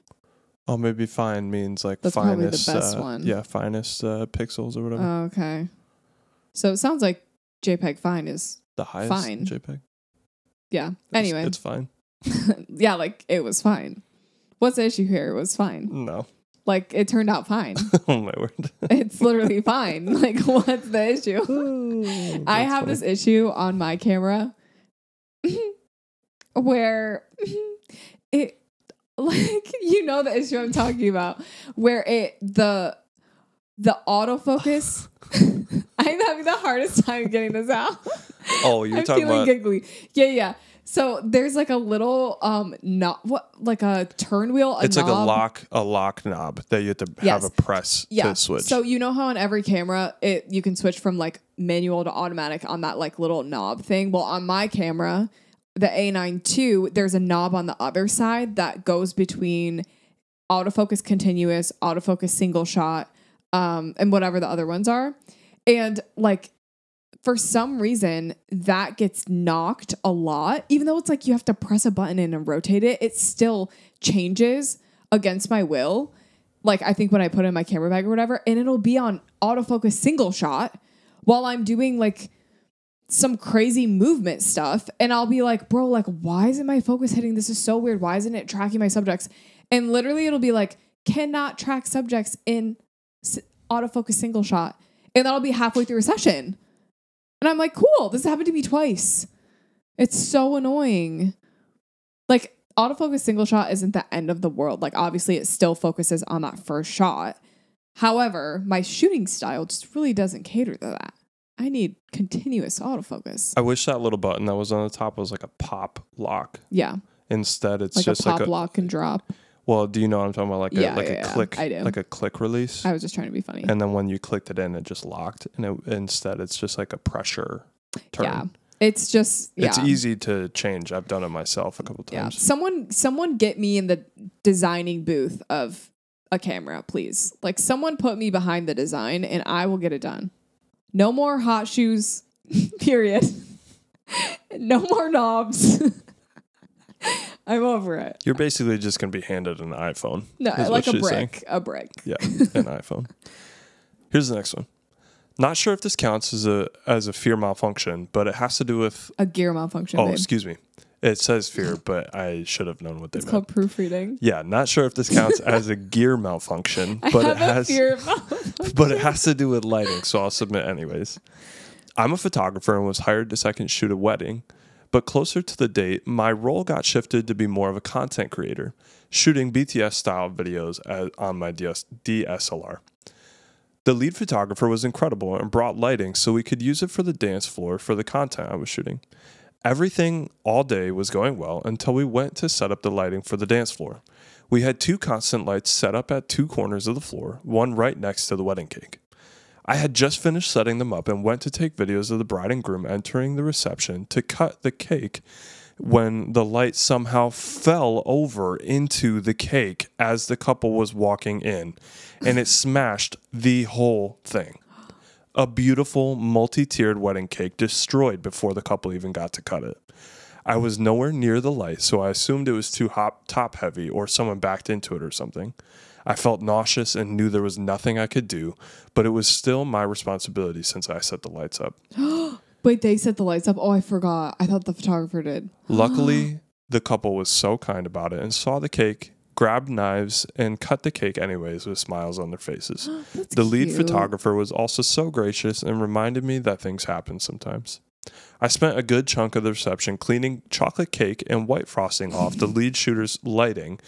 Oh, maybe fine means like that's finest. Probably the best one. Yeah, finest pixels or whatever. Oh, okay. So it sounds like JPEG fine is the highest fine. JPEG. Yeah. Anyway. It's fine. Yeah, like it was fine. What's the issue here? It was fine. No. Like it turned out fine. Oh my word. It's literally fine. Like what's the issue? Ooh, I have this issue on my camera where it, like, you know the issue I'm talking about, where the autofocus. I'm having the hardest time getting this out. Oh, you're talking about giggly. Yeah. So there's like a little like a turn wheel. It's knob. Like a lock knob that you have to have a press to switch. So you know how on every camera you can switch from like manual to automatic on that like little knob thing. Well, on my camera, the A9 II, there's a knob on the other side that goes between autofocus continuous, autofocus single shot, and whatever the other ones are. And like, for some reason, that gets knocked a lot. Even though it's like you have to press a button in and rotate it, it still changes against my will. Like, I think when I put it in my camera bag or whatever, and it'll be on autofocus single shot while I'm doing like some crazy movement stuff. And I'll be like, bro, like, why isn't my focus hitting? This is so weird. Why isn't it tracking my subjects? And literally it'll be like, cannot track subjects in autofocus single shot. And that'll be halfway through a session. And I'm like, cool, this happened to me twice. It's so annoying. Like, autofocus single shot isn't the end of the world. Like, obviously, it still focuses on that first shot. However, my shooting style just really doesn't cater to that. I need continuous autofocus. I wish that little button that was on the top was like a pop lock. Yeah. Instead, it's like just a pop lock and drop. Well, do you know what I'm talking about? Like a click, I do. Like a click release. I was just trying to be funny. And then when you clicked it in, it just locked. And instead, it's just like a pressure turn. Yeah, it's just it's easy to change. I've done it myself a couple times. Yeah, someone get me in the designing booth of a camera, please. Like, someone put me behind the design and I will get it done. No more hot shoes, period. No more knobs. I'm over it. You're basically just going to be handed an iPhone. No, like a brick. Saying. A brick. Yeah, an iPhone. Here's the next one. Not sure if this counts as a fear malfunction, but it has to do with... A gear malfunction, Oh, babe. excuse me. It says fear, but I should have known what they meant. It's called proofreading. Yeah, not sure if this counts as a gear malfunction, but it has but it has to do with lighting, so I'll submit anyways. I'm a photographer and was hired to second shoot a wedding, but closer to the date, my role got shifted to be more of a content creator, shooting BTS style videos on my DSLR. The lead photographer was incredible and brought lighting so we could use it for the dance floor for the content I was shooting. Everything all day was going well until we went to set up the lighting for the dance floor. We had 2 constant lights set up at 2 corners of the floor, one right next to the wedding cake. I had just finished setting them up and went to take videos of the bride and groom entering the reception to cut the cake when the light somehow fell over into the cake as the couple was walking in, and it smashed the whole thing. A beautiful multi-tiered wedding cake destroyed before the couple even got to cut it. I was nowhere near the light, so I assumed it was too top heavy or someone backed into it or something. I felt nauseous and knew there was nothing I could do, but it was still my responsibility since I set the lights up. Wait, they set the lights up? Oh, I forgot. I thought the photographer did. Luckily, the couple was so kind about it and saw the cake, grabbed knives, and cut the cake anyways with smiles on their faces. The lead cute. photographer was also so gracious and reminded me that things happen sometimes. I spent a good chunk of the reception cleaning chocolate cake and white frosting off the lead shooter's lighting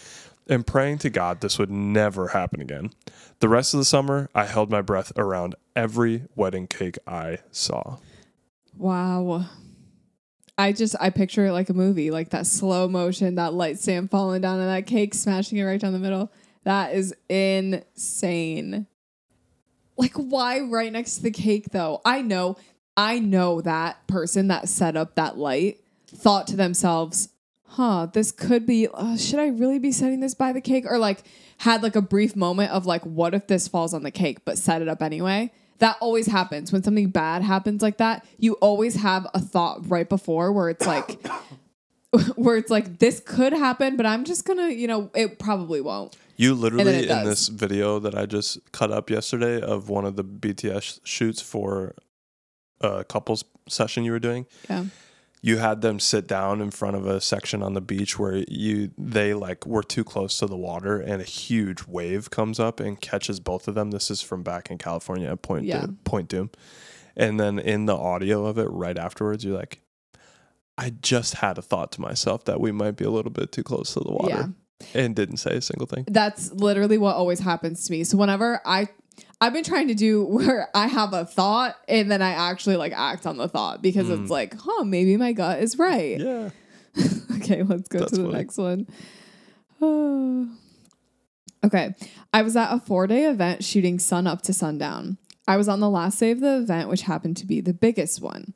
and praying to God this would never happen again. The rest of the summer, I held my breath around every wedding cake I saw. Wow. I picture it like a movie, like that slow motion, that light stand falling down and that cake smashing it right down the middle. That is insane. Like, why right next to the cake though? I know that person that set up that light thought to themselves, this could be, should I really be setting this by the cake? Or like had like a brief moment of like, what if this falls on the cake, but set it up anyway? That always happens when something bad happens like that. You always have a thought right before where it's like, this could happen, but I'm just gonna, it probably won't. You literally in this video that I just cut up yesterday of one of the BTS shoots for a couples session you were doing. Yeah. You had them sit down in front of a section on the beach where they like were too close to the water and a huge wave comes up and catches both of them. This is from back in California at Point Doom. And then in the audio of it right afterwards, you're like, I just had a thought to myself that we might be a little bit too close to the water and didn't say a single thing. That's literally what always happens to me. So whenever I've been trying to do where I have a thought and then I actually like act on the thought because it's like, maybe my gut is right. Yeah. Okay, let's go to the next one. Okay. I was at a 4-day event shooting sun up to sundown. I was on the last day of the event, which happened to be the biggest one.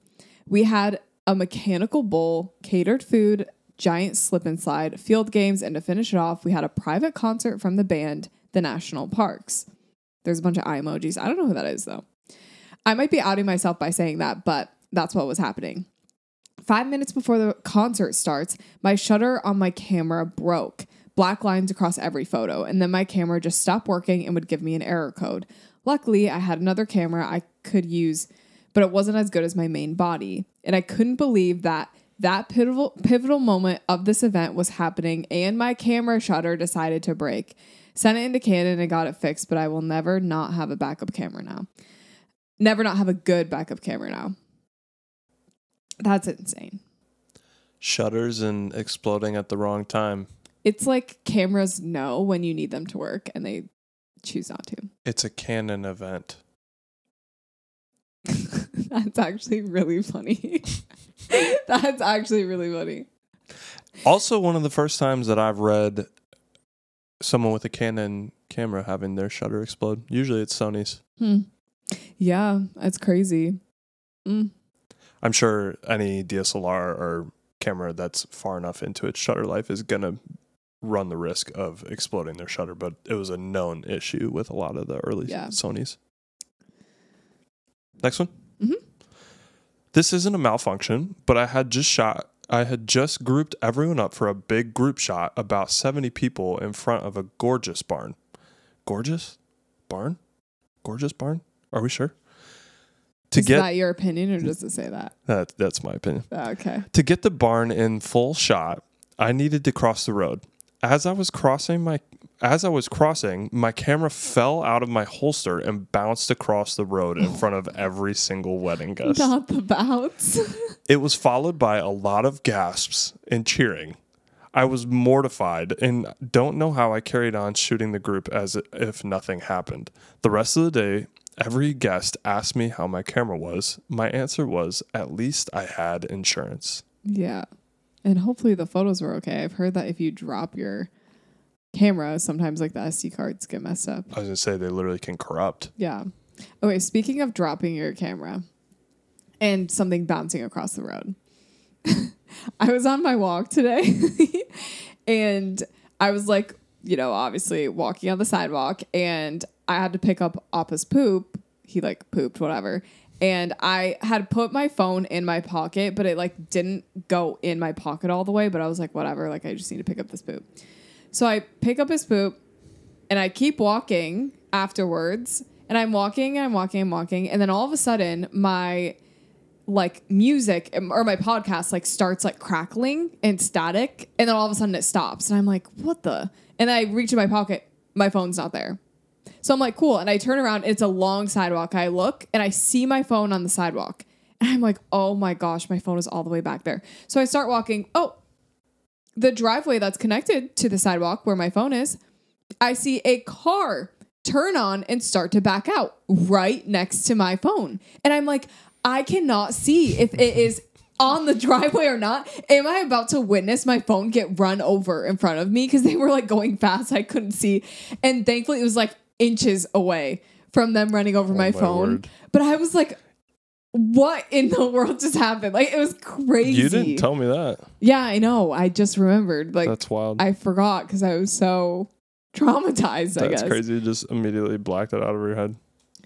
We had a mechanical bull, catered food, giant slip and slide, field games, and to finish it off, we had a private concert from the band, the National Parks. There's a bunch of eye emojis. I don't know who that is, though. I might be outing myself by saying that, but that's what was happening. 5 minutes before the concert starts, my shutter on my camera broke. Black lines across every photo, and then my camera just stopped working and would give me an error code. Luckily, I had another camera I could use, but it wasn't as good as my main body. And I couldn't believe that pivotal moment of this event was happening and my camera shutter decided to break. Sent it into Canon and got it fixed, but I will never not have a backup camera now. Never not have a good backup camera now. That's insane. Shutters and exploding at the wrong time. It's like cameras know when you need them to work and they choose not to. It's a Canon event. That's actually really funny. That's actually really funny. Also, one of the first times that I've read someone with a Canon camera having their shutter explode. Usually it's Sony's. Yeah, that's crazy. I'm sure any DSLR or camera that's far enough into its shutter life is going to run the risk of exploding their shutter, but it was a known issue with a lot of the early Sonys. Next one. Mm-hmm. This isn't a malfunction, but I had just grouped everyone up for a big group shot, about 70 people in front of a gorgeous barn. Gorgeous barn? Gorgeous barn? Are we sure? Is that your opinion, or does it say that? That's my opinion. Oh, okay. To get the barn in full shot, I needed to cross the road. As I was crossing, my camera fell out of my holster and bounced across the road in front of every single wedding guest. Not the bounce. It was followed by a lot of gasps and cheering. I was mortified and don't know how I carried on shooting the group as if nothing happened. The rest of the day, every guest asked me how my camera was. My answer was, at least I had insurance. Yeah. And hopefully the photos were okay. I've heard that if you drop your camera, sometimes like the SD cards get messed up. I was going to say they literally can corrupt. Yeah. Okay, speaking of dropping your camera and something bouncing across the road. I was on my walk today and I was like, obviously walking on the sidewalk, and I had to pick up Appa's poop. He like pooped, whatever. And I had put my phone in my pocket, but it like didn't go in my pocket all the way. But I was like, whatever, like I just need to pick up this poop. So I pick up his poop and I keep walking afterwards. And I'm walking. And then all of a sudden my like music or my podcast like starts like crackling and static. And then all of a sudden it stops. And I'm like, what the? And I reach in my pocket. My phone's not there. So I'm like, cool. And I turn around. It's a long sidewalk. I look and I see my phone on the sidewalk. And I'm like, oh my gosh, my phone is all the way back there. So I start walking. Oh, the driveway that's connected to the sidewalk where my phone is, I see a car turn on and start to back out right next to my phone. And I'm like, I cannot see if it is on the driveway or not. Am I about to witness my phone get run over in front of me? Because they were like going fast. I couldn't see. And thankfully it was like inches away from them running over my phone. Word. But I was like, what in the world just happened? Like, it was crazy. You didn't tell me that. Yeah, I know. I just remembered. Like, that's wild. I forgot because I was so traumatized, I guess. That's crazy. You just immediately blacked it out of your head.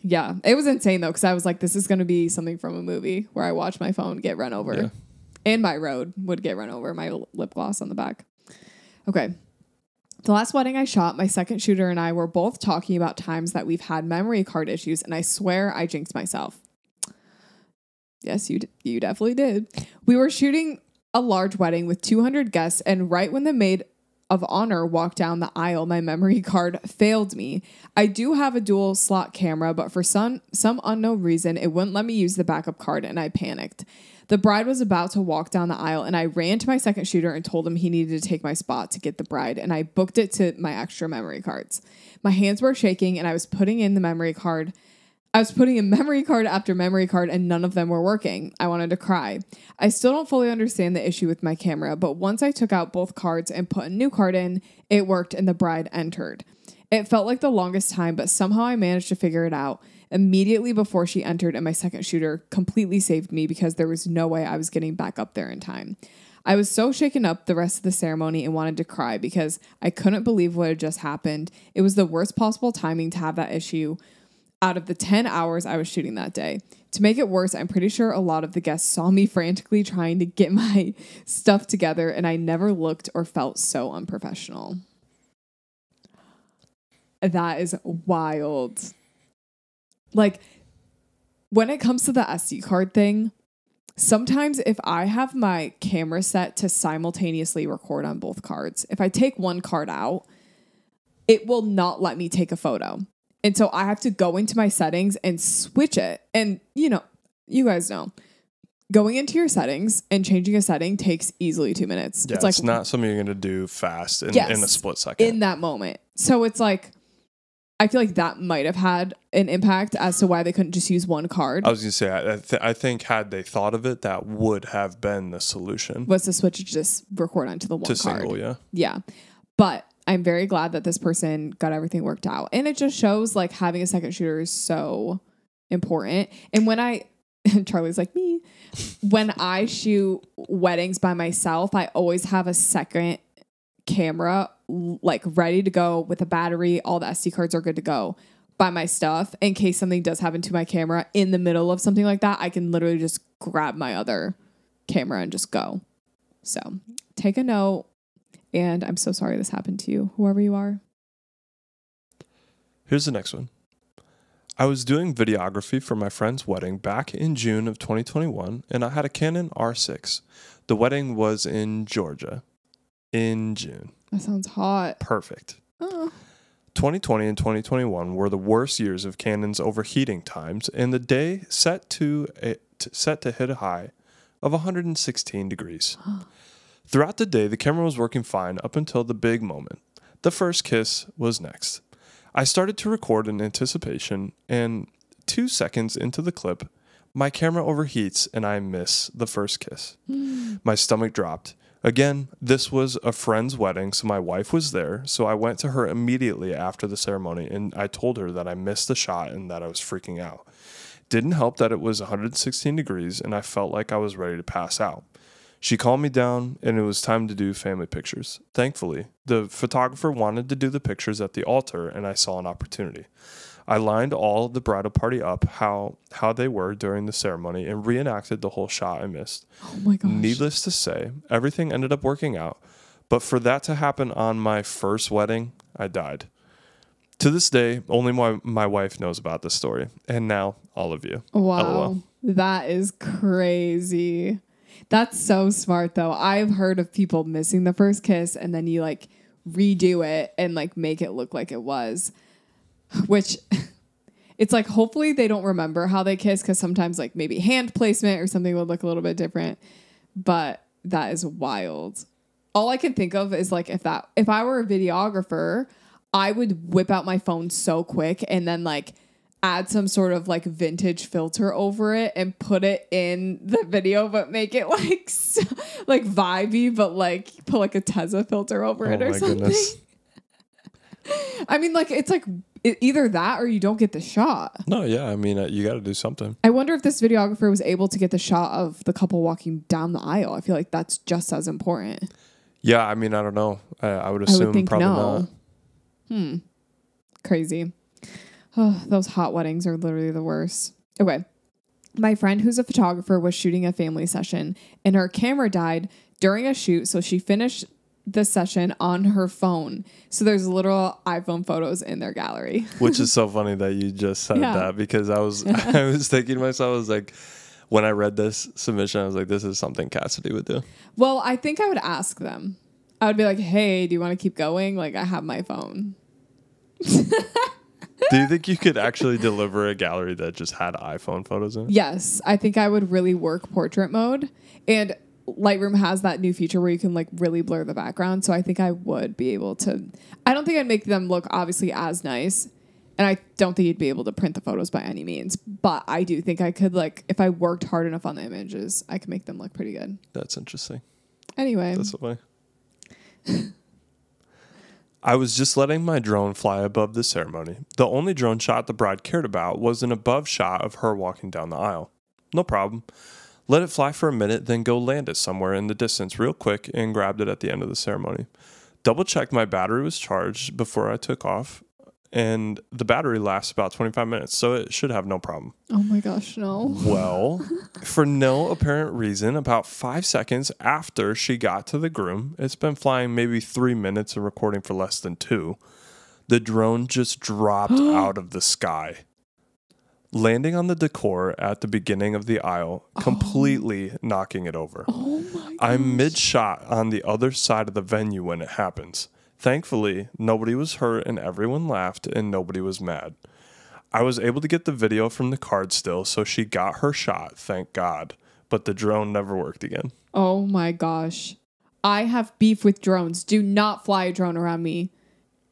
Yeah. It was insane, though, because I was like, this is going to be something from a movie where I watch my phone get run over. Yeah. And my road would get run over. My lip gloss on the back. Okay. The last wedding I shot, my second shooter and I were both talking about times that we've had memory card issues, and I swear I jinxed myself. Yes, you definitely did. We were shooting a large wedding with 200 guests, and right when the maid of honor walked down the aisle, my memory card failed me. I do have a dual slot camera, but for some unknown reason, it wouldn't let me use the backup card, and I panicked. The bride was about to walk down the aisle, and I ran to my second shooter and told him he needed to take my spot to get the bride, and I booked it to my extra memory cards. My hands were shaking, and I was putting in memory card after memory card, and none of them were working. I wanted to cry. I still don't fully understand the issue with my camera, but once I took out both cards and put a new card in, it worked and the bride entered. It felt like the longest time, but somehow I managed to figure it out immediately before she entered, and my second shooter completely saved me because there was no way I was getting back up there in time. I was so shaken up the rest of the ceremony and wanted to cry because I couldn't believe what had just happened. It was the worst possible timing to have that issue out of the 10 hours I was shooting that day. To make it worse, I'm pretty sure a lot of the guests saw me frantically trying to get my stuff together, and I never looked or felt so unprofessional. That is wild. Like, when it comes to the SD card thing, sometimes if I have my camera set to simultaneously record on both cards, if I take one card out, it will not let me take a photo. And so I have to go into my settings and switch it. And, you guys know, going into your settings and changing a setting takes easily 2 minutes. Yeah, it's not something you're going to do fast in a split second. In that moment. So it's like, I feel like that might have had an impact as to why they couldn't just use one card. I was going to say, I think had they thought of it, that would have been the solution. Was to switch to just record onto the one card. Single, yeah. Yeah. But I'm very glad that this person got everything worked out. And it just shows like having a second shooter is so important. And Charlie's like me, when I shoot weddings by myself, I always have a second camera like ready to go with a battery. All the SD cards are good to go by my stuff in case something does happen to my camera in the middle of something like that. I can literally just grab my other camera and just go. So take a note. And I'm so sorry this happened to you, whoever you are. Here's the next one. I was doing videography for my friend's wedding back in June of 2021, and I had a Canon R6. The wedding was in Georgia in June. That sounds hot. Perfect. 2020 and 2021 were the worst years of Canon's overheating times, and the day set to hit a high of 116 degrees. Throughout the day, the camera was working fine up until the big moment. The first kiss was next. I started to record in anticipation, and 2 seconds into the clip, my camera overheats and I miss the first kiss. My stomach dropped. Again, this was a friend's wedding, so my wife was there, so I went to her immediately after the ceremony, and I told her that I missed the shot and that I was freaking out. Didn't help that it was 116 degrees, and I felt like I was ready to pass out. She calmed me down, and it was time to do family pictures. Thankfully, the photographer wanted to do the pictures at the altar, and I saw an opportunity. I lined all of the bridal party up how they were during the ceremony and reenacted the whole shot I missed. Oh my gosh. Needless to say, everything ended up working out, but for that to happen on my first wedding, I died. To this day, only my wife knows about this story, and now all of you. Wow, LOL. That is crazy. That's so smart, though. I've heard of people missing the first kiss and then you like redo it and like make it look like it was, which it's like hopefully they don't remember how they kiss because sometimes like maybe hand placement or something would look a little bit different. But that is wild. All I can think of is like if I were a videographer, I would whip out my phone so quick and then like add some sort of like vintage filter over it and put it in the video, but make it like like vibey, but like put like a Tezza filter over it or something. Goodness. I mean, like it's like either that or you don't get the shot. No, yeah, I mean you got to do something. I wonder if this videographer was able to get the shot of the couple walking down the aisle. I feel like that's just as important. Yeah, I mean I don't know. I would assume think probably not. Crazy. Oh, those hot weddings are literally the worst. Okay. My friend who's a photographer was shooting a family session and her camera died during a shoot. So she finished the session on her phone. So there's literal iPhone photos in their gallery. Which is so funny that you just said that because I was thinking to myself, I was like, when I read this submission, I was like, this is something Cassidy would do. Well, I think I would ask them. I would be like, hey, do you want to keep going? Like I have my phone. Do you think you could actually deliver a gallery that just had iPhone photos in it? Yes. I think I would really work portrait mode. And Lightroom has that new feature where you can like really blur the background. So I think I would be able to. I don't think I'd make them look obviously as nice. And I don't think you'd be able to print the photos by any means. But I do think I could like, if I worked hard enough on the images, I could make them look pretty good. That's interesting. Anyway. That's so funny. I was just letting my drone fly above the ceremony. The only drone shot the bride cared about was an above shot of her walking down the aisle. No problem. Let it fly for a minute, then go land it somewhere in the distance real quick and grabbed it at the end of the ceremony. Double checked my battery was charged before I took off, and the battery lasts about 25 minutes, so it should have no problem. Oh my gosh, no. Well, for no apparent reason, about 5 seconds after she got to the groom, it's been flying maybe 3 minutes and recording for less than 2, the drone just dropped out of the sky, landing on the decor at the beginning of the aisle, completely knocking it over. Oh my gosh. I'm mid-shot on the other side of the venue when it happens. Thankfully, nobody was hurt and everyone laughed and nobody was mad. I was able to get the video from the card still, so she got her shot, thank God. But the drone never worked again. Oh my gosh. I have beef with drones. Do not fly a drone around me.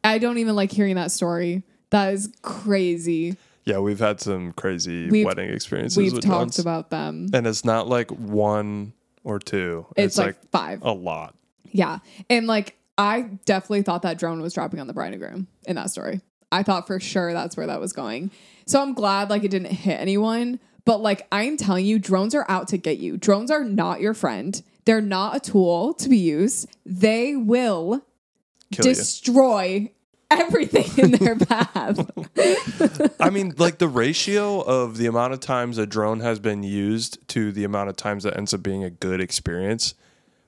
I don't even like hearing that story. That is crazy. Yeah, we've had some crazy wedding experiences with drones. We've talked about them. And it's not like 1 or 2. It's like 5. A lot. Yeah. And like, I definitely thought that drone was dropping on the bride and groom in that story. I thought for sure that's where that was going. So I'm glad like it didn't hit anyone. But like I'm telling you, drones are out to get you. Drones are not your friend. They're not a tool to be used. They will destroy everything in their path. I mean, like the ratio of the amount of times a drone has been used to the amount of times that ends up being a good experience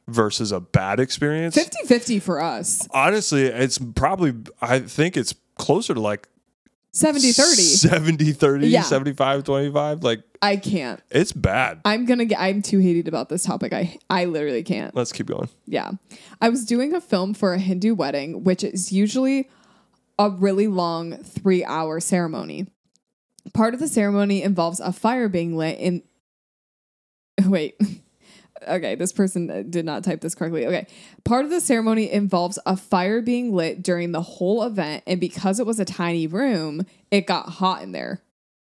versus a bad experience. 50-50 for us. Honestly, it's probably, I think it's closer to like 70-30. 70-30, Yeah. 75-25. Like, I can't. it's bad. I'm too heated about this topic. I literally can't. Let's keep going. Yeah. I was doing a film for a Hindu wedding, which is usually a really long 3-hour ceremony. Part of the ceremony involves a fire being lit in... Wait. Okay, this person did not type this correctly. Okay. Part of the ceremony involves a fire being lit during the whole event, and because it was a tiny room, it got hot in there.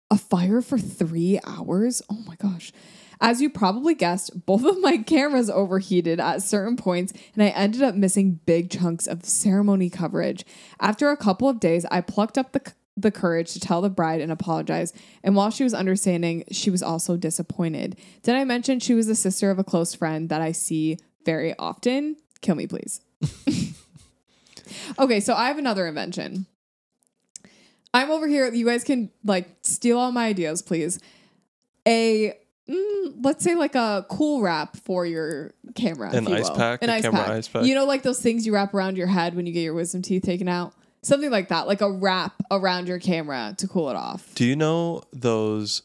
A fire for 3 hours? Oh my gosh. As you probably guessed, both of my cameras overheated at certain points, and I ended up missing big chunks of ceremony coverage. After a couple of days, I plucked up the courage to tell the bride and apologize, and while she was understanding, she was also disappointed. Did I mention she was the sister of a close friend that I see very often? Kill me, please. Okay, so I have another invention. I'm over here. You guys can like steal all my ideas, please. Let's say like a cool wrap for your camera. An ice pack? An ice pack. You know, like those things you wrap around your head when you get your wisdom teeth taken out? Something like that, like a wrap around your camera to cool it off. Do you know those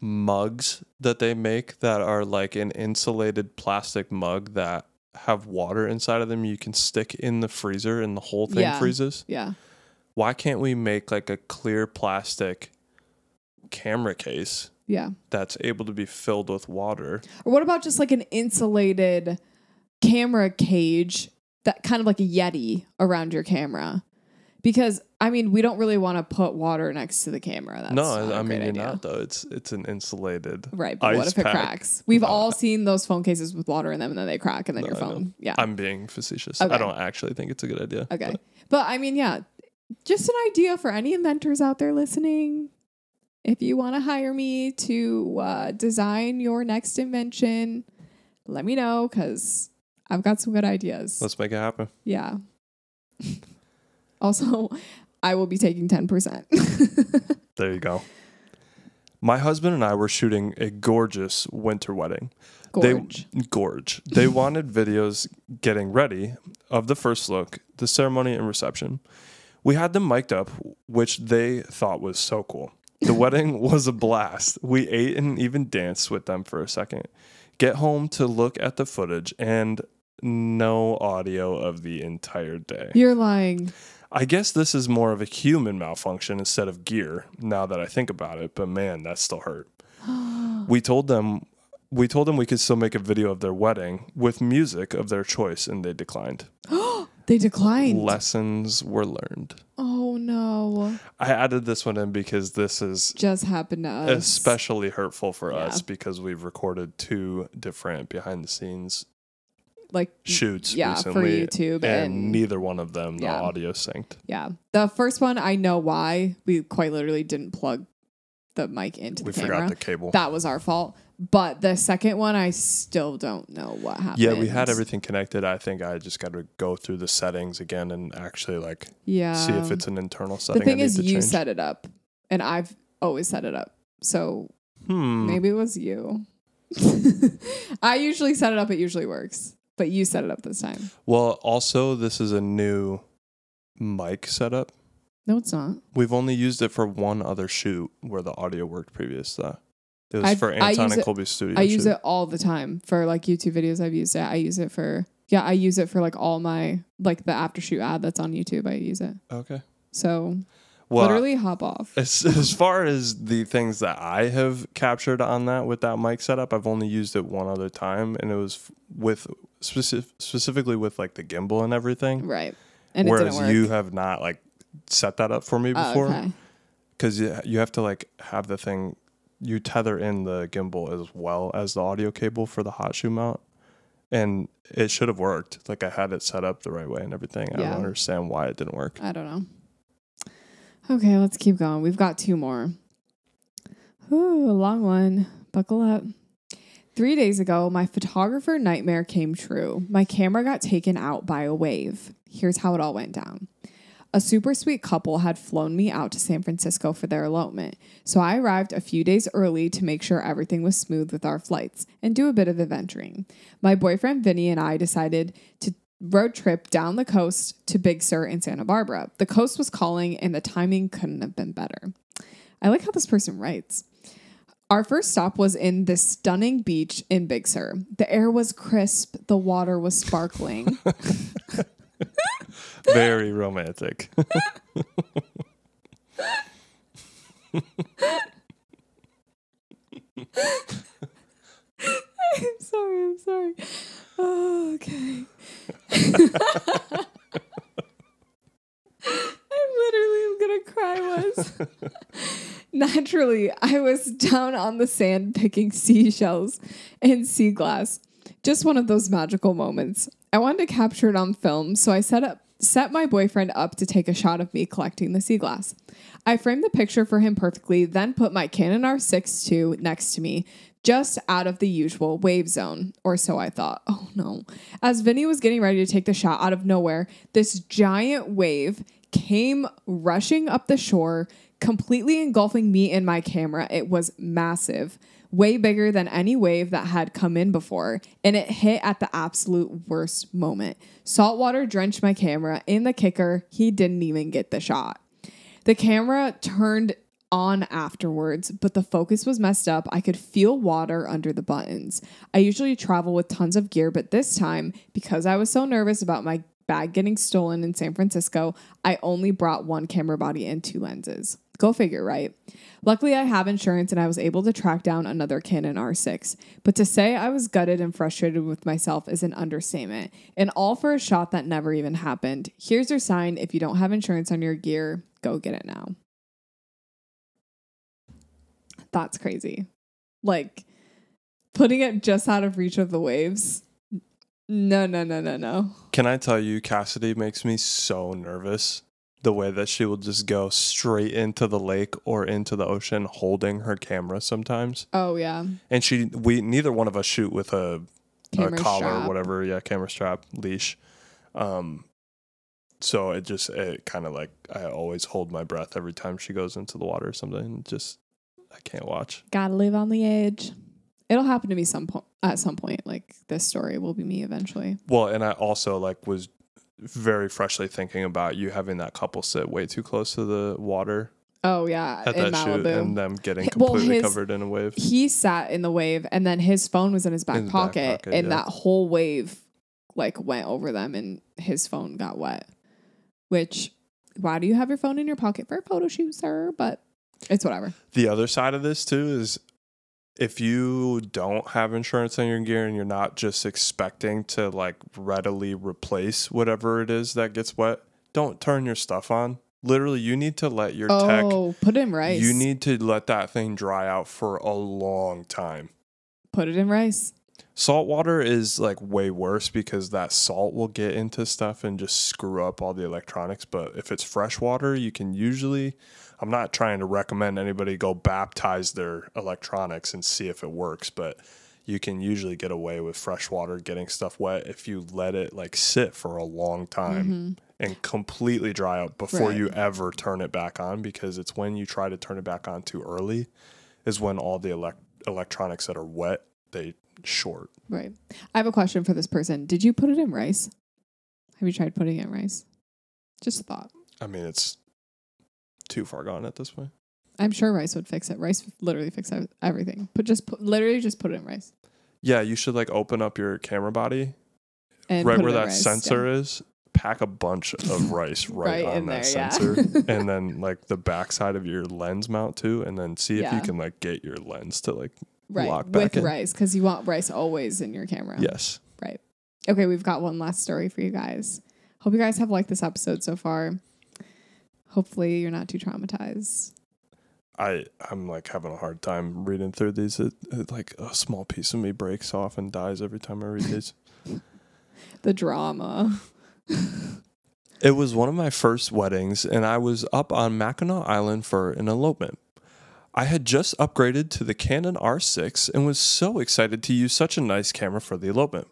mugs that they make that are like an insulated plastic mug that have water inside of them you can stick in the freezer and the whole thing freezes? Yeah. Why can't we make like a clear plastic camera case that's able to be filled with water? Or what about just like an insulated camera cage that kind of like a Yeti around your camera? Because, I mean, we don't really want to put water next to the camera. That's no, I mean, you're not, though. It's an insulated right, but what if it cracks? We've all seen those phone cases with water in them, and then they crack, and then your phone, I'm being facetious. Okay. I don't actually think it's a good idea. Okay. But I mean, yeah, just an idea for any inventors out there listening. If you want to hire me to design your next invention, let me know, because I've got some good ideas. Let's make it happen. Yeah. Also, I will be taking 10%. There you go. My husband and I were shooting a gorgeous winter wedding. Gorge. They wanted videos getting ready of the first look, the ceremony, and reception. We had them mic'd up, which they thought was so cool. The wedding was a blast. We ate and even danced with them for a second. Get home to look at the footage and no audio of the entire day. You're lying. I guess this is more of a human malfunction instead of gear, now that I think about it, but man, that still hurt. We told them we could still make a video of their wedding with music of their choice, and they declined. They declined. Lessons were learned. Oh no. I added this one in because this is just happened to us. Especially hurtful for us because we've recorded 2 different behind the scenes like shoots recently for YouTube, and neither one of them the audio synced. Yeah, the first one I know why. We quite literally didn't plug the mic into the camera. We forgot the cable. That was our fault. But the second one, I still don't know what happened. Yeah, we had everything connected. I think I just got to go through the settings again and actually like see if it's an internal setting. The thing is, you set it up, and I've always set it up. So maybe it was you. I usually set it up. It usually works. But you set it up this time. Well, also, this is a new mic setup. No, it's not. We've only used it for one other shoot where the audio worked previous to that. It was for Anton and Colby's studio. I use it all the time for like YouTube videos. I've used it. I use it for like all my, like the after shoot ad that's on YouTube. I use it. Okay. So literally hop off. As far as the things that I have captured on that with that mic setup, I've only used it one other time, and it was with specifically with like the gimbal and everything. Right. And whereas it didn't work. You have not like set that up for me before. Because you have to like have the thing, you tether in the gimbal as well as the audio cable for the hot shoe mount. And it should have worked. Like I had it set up the right way and everything. I don't understand why it didn't work. I don't know. Okay, let's keep going. We've got 2 more. Ooh, a long one. Buckle up. 3 days ago, my photographer nightmare came true. My camera got taken out by a wave. Here's how it all went down. A super sweet couple had flown me out to San Francisco for their elopement, so I arrived a few days early to make sure everything was smooth with our flights and do a bit of adventuring. My boyfriend Vinny and I decided to road trip down the coast to Big Sur in Santa Barbara. The coast was calling and the timing couldn't have been better. I like how this person writes. Our first stop was in this stunning beach in Big Sur. The air was crisp, the water was sparkling. Very romantic. I'm sorry. Oh, okay. I'm gonna cry. Naturally, I was down on the sand picking seashells and sea glass. Just one of those magical moments. I wanted to capture it on film, so I set my boyfriend up to take a shot of me collecting the sea glass. I framed the picture for him perfectly, then put my Canon R6 II next to me, just out of the usual wave zone, or so I thought. Oh no. As Vinny was getting ready to take the shot, out of nowhere, this giant wave came rushing up the shore, completely engulfing me and my camera. It was massive, way bigger than any wave that had come in before, and it hit at the absolute worst moment. Salt water drenched my camera. In the kicker, he didn't even get the shot. The camera turned on afterwards, but the focus was messed up. I could feel water under the buttons. I usually travel with tons of gear, but this time, because I was so nervous about my bag getting stolen in San Francisco, I only brought one camera body and 2 lenses. Go figure, right? Luckily, I have insurance and I was able to track down another Canon R6. But to say I was gutted and frustrated with myself is an understatement. And all for a shot that never even happened. Here's your sign. If you don't have insurance on your gear, go get it now. That's crazy. Like, putting it just out of reach of the waves. No. Can I tell you, Cassidy makes me so nervous. The way that she will just go straight into the lake or into the ocean holding her camera sometimes. Oh, yeah. And neither one of us shoot with a collar strap. or whatever. Yeah, camera strap, leash. So it kind of like, I always hold my breath every time she goes into the water or something. I can't watch. Gotta live on the edge. It'll happen to me at some point. Like, this story will be me eventually. Well, and I also was very freshly thinking about you having that couple sit way too close to the water. Oh, yeah. At in that Malibu. shoot and them getting completely covered in a wave. He sat in the wave and then his phone was in his back pocket and that whole wave went over them and his phone got wet. Which, why do you have your phone in your pocket for a photo shoot, sir? But it's whatever. The other side of this too is if you don't have insurance on your gear and you're not just expecting to readily replace whatever it is that gets wet, don't turn your stuff on. Literally, you need to let your tech put it in rice. You need to let that thing dry out for a long time. Put it in rice. Salt water is way worse because that salt will get into stuff and just screw up all the electronics. But if it's fresh water, you can usually, I'm not trying to recommend anybody go baptize their electronics and see if it works, but you can usually get away with fresh water getting stuff wet if you let it sit for a long time and completely dry out before you ever turn it back on, because it's when you try to turn it back on too early is when all the electronics that are wet, they short. Right. I have a question for this person. Did you put it in rice? Have you tried putting it in rice? Just a thought. I mean, it's too far gone at this point. I'm sure rice would fix it. Rice literally fixes everything. But literally just put it in rice. Yeah, you should open up your camera body and right where that sensor is. Pack a bunch of rice right on that sensor, and then the backside of your lens mount too, and then see if you can get your lens to lock back with in. rice, because you want rice always in your camera. Yes. Right. Okay, we've got one last story for you guys. Hope you guys have liked this episode so far. Hopefully you're not too traumatized. I'm having a hard time reading through these. A small piece of me breaks off and dies every time I read these. The drama. It was one of my first weddings, and I was up on Mackinac Island for an elopement. I had just upgraded to the Canon R6 and was so excited to use such a nice camera for the elopement.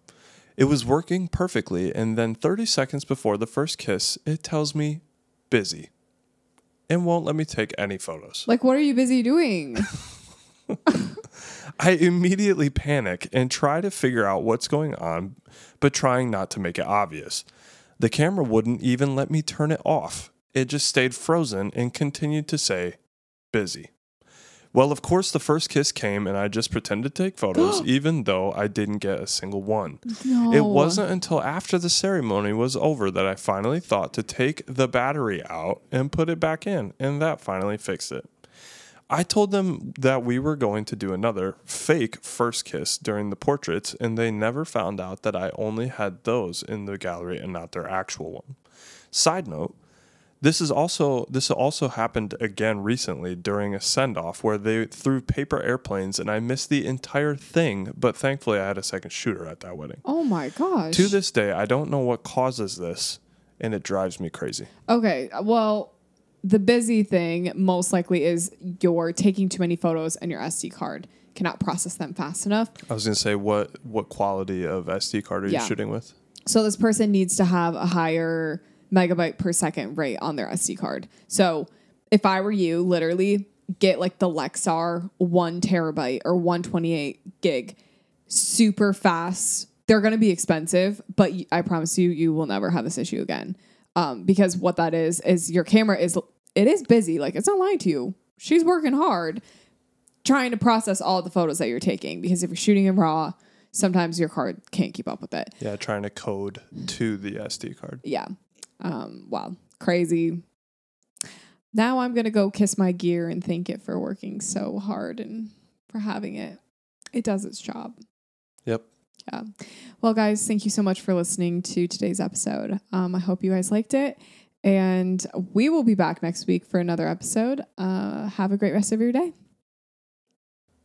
It was working perfectly, and then 30 seconds before the first kiss, it tells me, busy, and won't let me take any photos. Like, what are you busy doing? I immediately panic and try to figure out what's going on, but trying not to make it obvious. The camera wouldn't even let me turn it off. It just stayed frozen and continued to say, busy. Well, of course, the first kiss came and I just pretended to take photos, even though I didn't get a single one. No. It wasn't until after the ceremony was over that I finally thought to take the battery out and put it back in, and that finally fixed it. I told them that we were going to do another fake first kiss during the portraits, and they never found out that I only had those in the gallery and not their actual one. Side note, This also happened again recently during a send-off where they threw paper airplanes and I missed the entire thing, but thankfully I had a second shooter at that wedding. Oh my gosh. To this day, I don't know what causes this, and it drives me crazy. Okay, well, the busy thing most likely is you're taking too many photos and your SD card cannot process them fast enough. I was going to say, what quality of SD card are you shooting with? So this person needs to have a higher megabyte per second rate on their SD card. So if I were you, literally get like the Lexar 1 terabyte or 128 gig, super fast. They're going to be expensive, but I promise you will never have this issue again. Because what that is your camera is busy. Like, it's not lying to you. She's working hard trying to process all the photos that you're taking, because if you're shooting in RAW, sometimes your card can't keep up with it. Yeah, trying to code to the SD card. Yeah. Wow. Crazy. Now I'm going to go kiss my gear and thank it for working so hard and for having it. It does its job. Yep. Yeah. Well, guys, thank you so much for listening to today's episode. I hope you guys liked it, and we will be back next week for another episode. Have a great rest of your day.